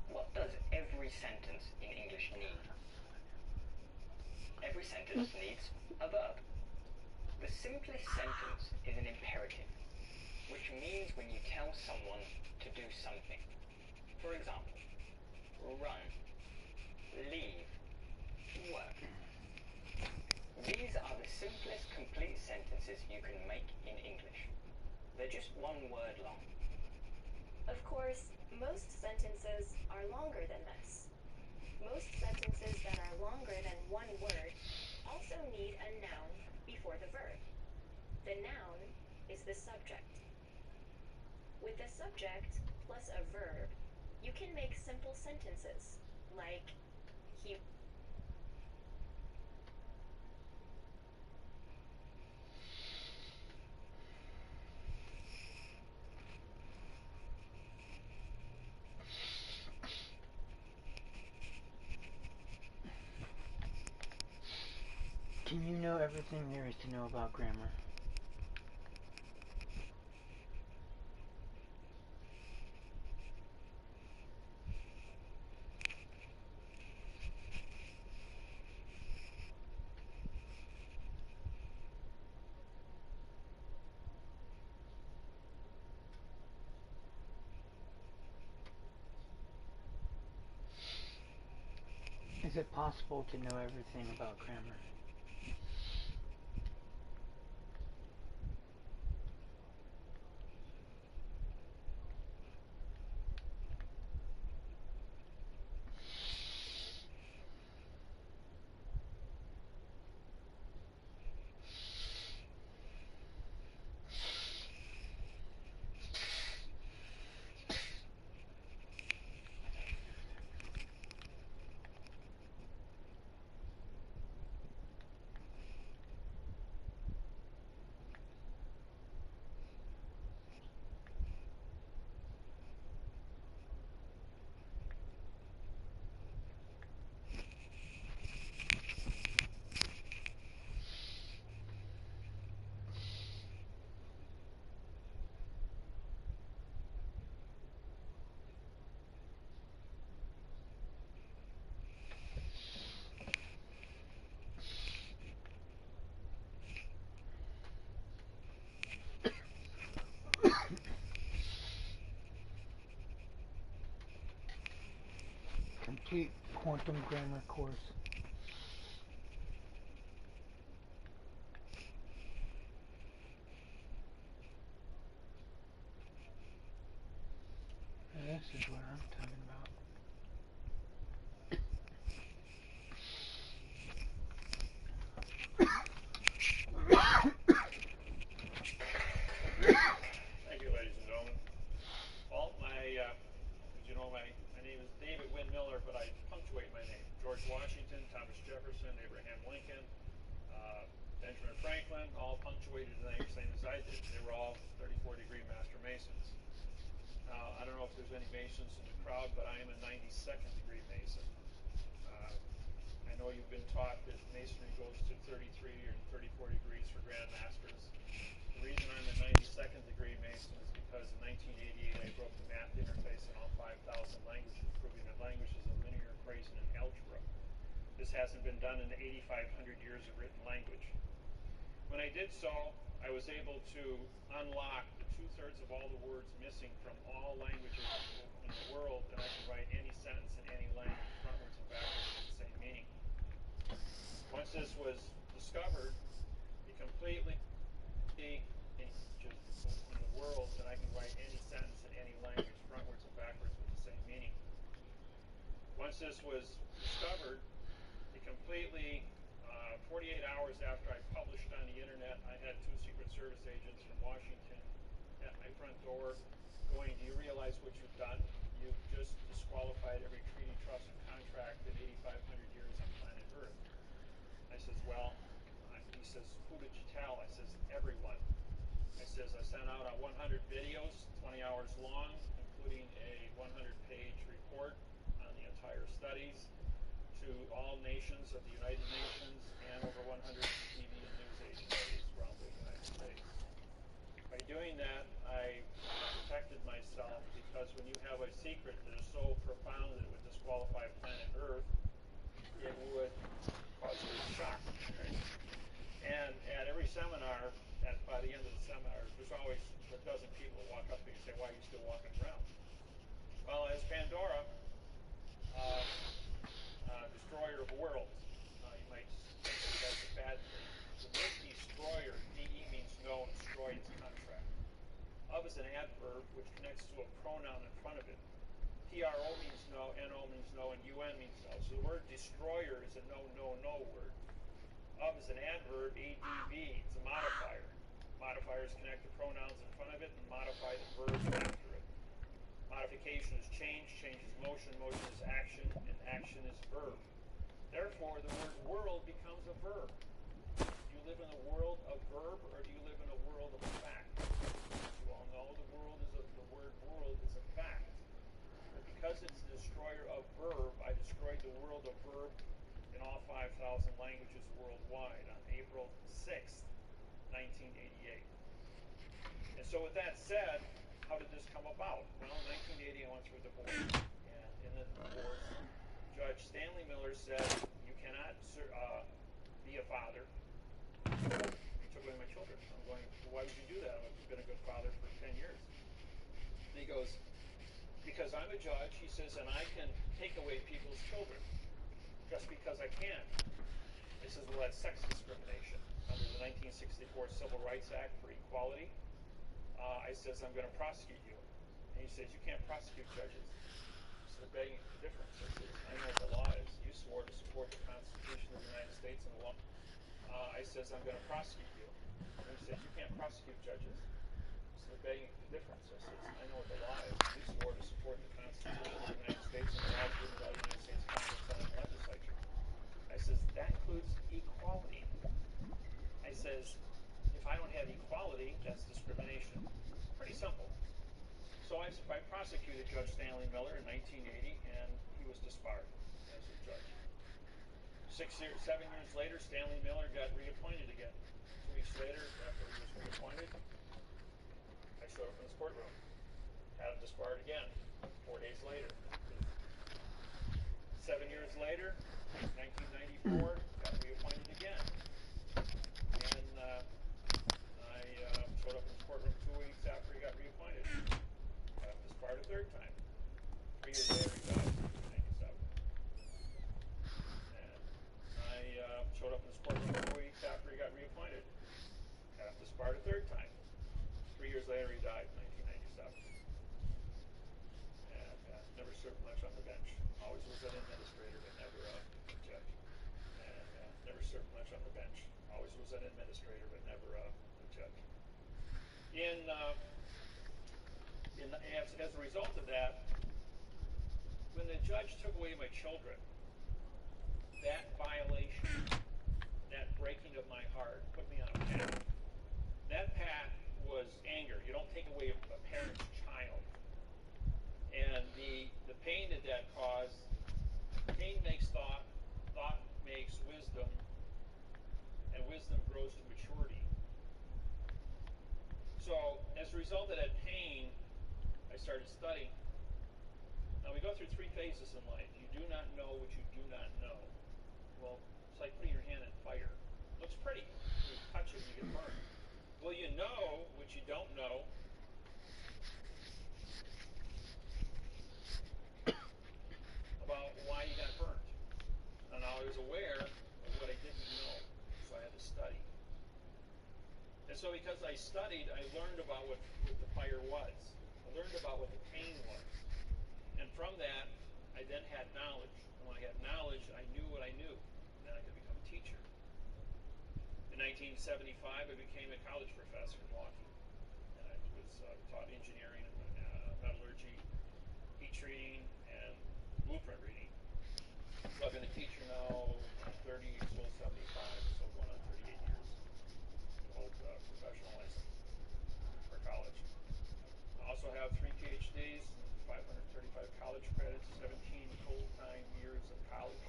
What does every sentence in English need? Every sentence needs a verb. The simplest sentence is an imperative, which means when you tell someone to do something. For example, run, leave, work. These are the simplest complete sentences you can make in English. They're just one word long. Of course, most sentences are longer than this. Most sentences that are longer than one word also need a noun before the verb. The noun is the subject. With the subject plus a verb, you can make simple sentences like he Can you know everything there is to know about grammar? Is it possible to know everything about grammar? Complete quantum grammar course. This is what I'm talking about. Thank you, ladies and gentlemen. Well, as you know, my name is David Wynn Miller, but I punctuate my name. George Washington, Thomas Jefferson, Abraham Lincoln, Benjamin Franklin, all punctuated the same as I did. They were all 34-degree Master Masons. Now, I don't know if there's any Masons in the crowd, but I am a 92nd degree Mason. I know you've been taught that Masonry goes to 33 or 34 degrees for Grand Masters. The reason I'm a 92nd degree Mason is because in 1988 I broke the math interface in all 5,000 languages, proving that language is a linear equation in algebra. This hasn't been done in 8,500 years of written language. When I did so, I was able to unlock the 2/3 of all the words missing from all languages in the world, and I can write any sentence in any language, frontwards and backwards, with the same meaning. Once this was discovered, it completely in the world, and I can write any sentence in any language, frontwards and backwards, with the same meaning. Once this was discovered, it completely 48 hours after I published on the internet, I had 2 Secret Service agents from Washington at my front door going, "Do you realize what you've done? You've just disqualified every treaty, trust, and contract in 8,500 years on planet Earth." I says, "Well," he says, "who did you tell?" I says, "Everyone." I says, "I sent out 100 videos, 20 hours long, including a 100-page report on the entire studies, to all nations of the United Nations and over 100 TV and news agencies around the United States. By doing that, I protected myself, because when you have a secret that is so profound that it would disqualify planet Earth, it would cause you a shock. And at every seminar, by the end of the seminar, there's always a dozen people that walk up to you and say, "Why are you still walking around?" Well, as Pandora, destroyer of worlds, you might think that that's a bad thing. The word destroyer, DE means no, and destroy is contract. Of is an adverb which connects to a pronoun in front of it. PRO means no, NO means no, and UN means no. So the word destroyer is a no word. Of is an adverb, ADV, it's a modifier. Modifiers connect to pronouns in front of it and modify the verbs after it. Modification is change, change is motion, motion is action, and action is verb. Therefore, the word world becomes a verb. Do you live in a world of verb, or do you live in a world of fact? You all know the word world is a fact. But because it's the destroyer of verb, I destroyed the world of verb in all 5,000 languages worldwide on April 6th, 1988. And so with that said, how did this come about? Well, in 1980 I went through a divorce. And in the divorce, Judge Stanley Miller said, "You cannot be a father." So he took away my children. I'm going, "Well, why would you do that? I've been a good father for 10 years. And he goes, "Because I'm a judge," he says, "and I can take away people's children." just because I can. He says, well, that's sex discrimination under the 1964 Civil Rights Act for equality. I says, I'm going to prosecute you. And he says, you can't prosecute judges. So they're begging for the difference. I says, I know what the law is. You swore to support the Constitution of the United States and the law. I says, I'm going to prosecute you. And he says, you can't prosecute judges. So they're begging for the difference. I says, I know what the law is. You swore to support the Constitution of the United States and the laws given by the United States Congress and the legislature. I says, that includes equality. I says, if I don't have equality, that's discrimination. Pretty simple. So I prosecuted Judge Stanley Miller in 1980, and he was disbarred as a judge. 7 years later, Stanley Miller got reappointed again. 2 weeks later, after he was reappointed, I showed up in his courtroom. Had him disbarred again. 4 days later. 7 years later, 1994, got reappointed again. And I showed up in his courtroom 2 weeks after he got reappointed. Got him disbarred a third time. 3 years later, he died in 1997. And I showed up in his courtroom 2 weeks after he got reappointed. Got him disbarred a third time. 3 years later, he died in 1997. And never served much on the bench. Always was an administrator, but never a judge. And never served much on the bench. Always was an administrator, but never a judge. As a result of that, when the judge took away my children, that violation, that breaking of my heart, put me on a path. That path was anger. You don't take away a parent's child. And the pain that caused, pain makes thought, thought makes wisdom, and wisdom grows to maturity. So, as a result of that pain, I started studying. Now, we go through 3 phases in life. You do not know what you do not know. Well, it's like putting your hand in fire. It looks pretty. You touch it, you get burned. Well, you know what you don't know. About why you got burnt. And I was aware of what I didn't know, so I had to study. And so because I studied, I learned about what the fire was. I learned about what the pain was. And from that, I then had knowledge. And when I had knowledge, I knew what I knew. And then I could become a teacher. In 1975, I became a college professor in Milwaukee. And I was taught engineering and metallurgy, heat treating, and blueprint reading. So I've been a teacher now 30, so 75, so going on 38 years. Hold professional license for college. I also have 3 PhDs, 535 college credits, 17 full-time years of college.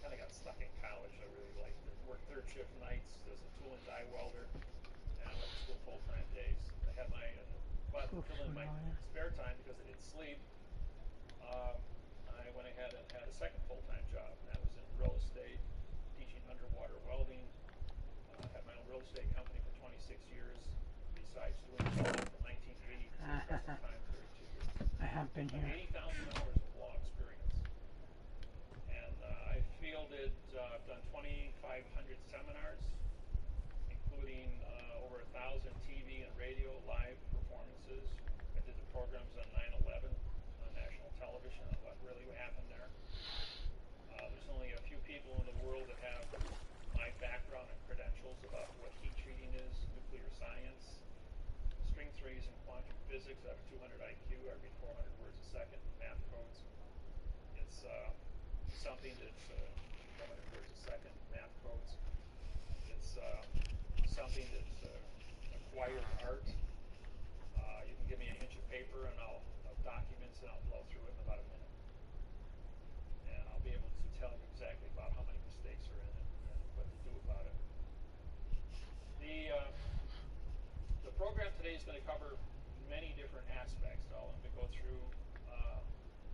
Kind of got stuck in college. I really liked it. Worked third shift nights as a tool and die welder, and I went to school full-time days. I had my, but to fill in my spare time because I didn't sleep, I went ahead and had a second full-time job, and that was in real estate, teaching underwater welding. Had my own real estate company for 26 years, besides doing welding from 1980 to the present time, 32 years. I have been here. 80,000 hours of law experience. And I fielded, I've done 2,500 seminars, including over 1,000 TV and radio live performances. I did the programs on 9/11 on national television on what really happened there. There's only a few people in the world that have my background and credentials about what heat treating is, nuclear science, string theories and quantum physics. I have a 200 IQ. I read 400 words a second, math codes. It's something that's 400 words a second, math codes. It's something that's acquired art. You can give me an inch of paper and I'll documents and I'll blow through it in about a minute. And I'll be able to tell you exactly about how many mistakes are in it and what to do about it. The program today is going to cover many different aspects. I'm going to go through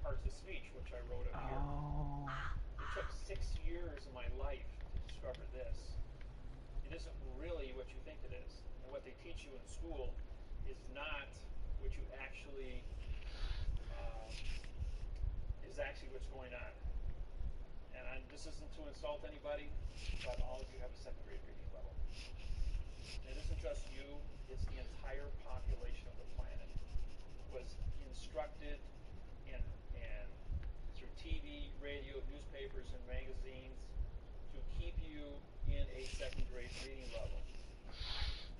parts of speech, which I wrote up here. It took 6 years of my life to discover this. It isn't really what you think it is. And what they teach you in school is not what you actually is actually what's going on. and this isn't to insult anybody, but all of you have a second grade reading level. It isn't just you, it's the entire population of the planet was instructed and through TV, radio, newspapers, and magazines to keep you in a second grade reading level,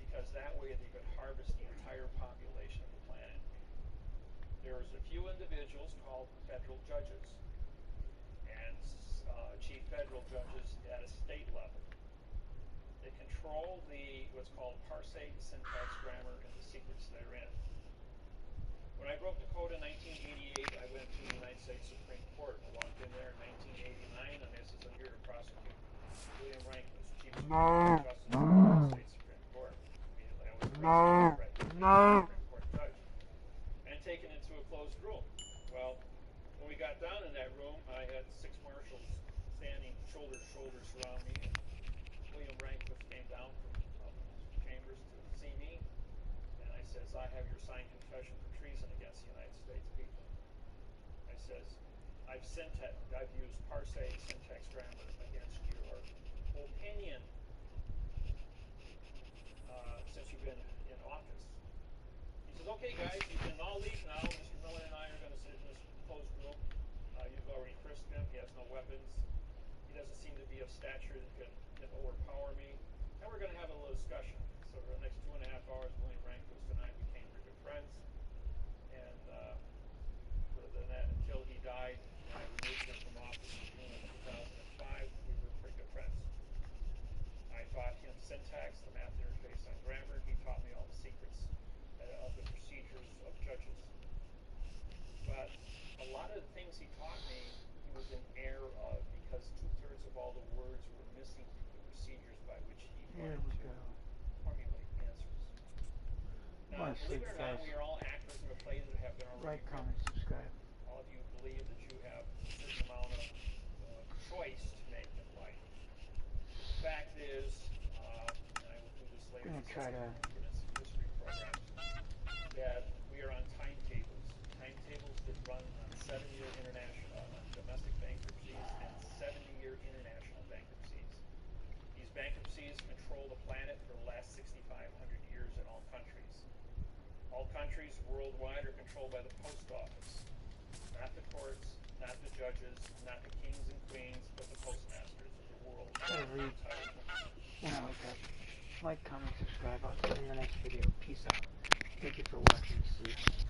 because that way they could harvest the entire population of the planet. There's a few individuals called federal judges and chief federal judges at a state level. They control what's called parsing, syntax, grammar, and the secrets therein. When I broke the code in 1988, I went to the United States Supreme Court. I walked in there in 1989, and I said, I'm here to prosecute William Rehnquist, Chief Justice of the United States Supreme Court. Immediately, I was arrested, Supreme Court judge, and taken into a closed room. Well, when we got down in that room, I had 6 marshals standing shoulder to shoulder surround me, and William Rehnquist came down from his chambers to see me, and I says, I have your signed confession for treason against the United States people. I says, I've used parse, syntax, grammar against your opinion since you've been in office. He says, okay guys, you can all leave now. Mr. Miller and I are going to sit in this closed room. You've already frisked him. He has no weapons. He doesn't seem to be of stature that can overpower me. And we're going to have a little discussion. So for the next 2.5 hours, William Rehnquist and I became very good friends. And until he died, I removed him from office in June of 2005. We were pretty good friends. I taught him syntax, the math interface on grammar. He taught me all the secrets of the procedures of judges. But a lot of the things he taught me, he was in error of, because 2/3 of all the words were missing from the procedures by which he wanted to formulate answers. Now, believe it or not, we are all actors in a play that have been already written. Comment, subscribe. All of you believe that you have a certain amount of choice to make in life. The fact is, and I will do this later in history programs, that we are on timetables that run on 7-year international, domestic bankruptcies and 70-year international bankruptcies. These bankruptcies control the planet for the last 6,500 years in all countries. All countries worldwide are controlled by the post office, not the courts, not the judges, not the kings and queens, but the postmasters of the world. Like, comment, subscribe. I'll see you in the next video. Peace out. Thank you for watching. See you.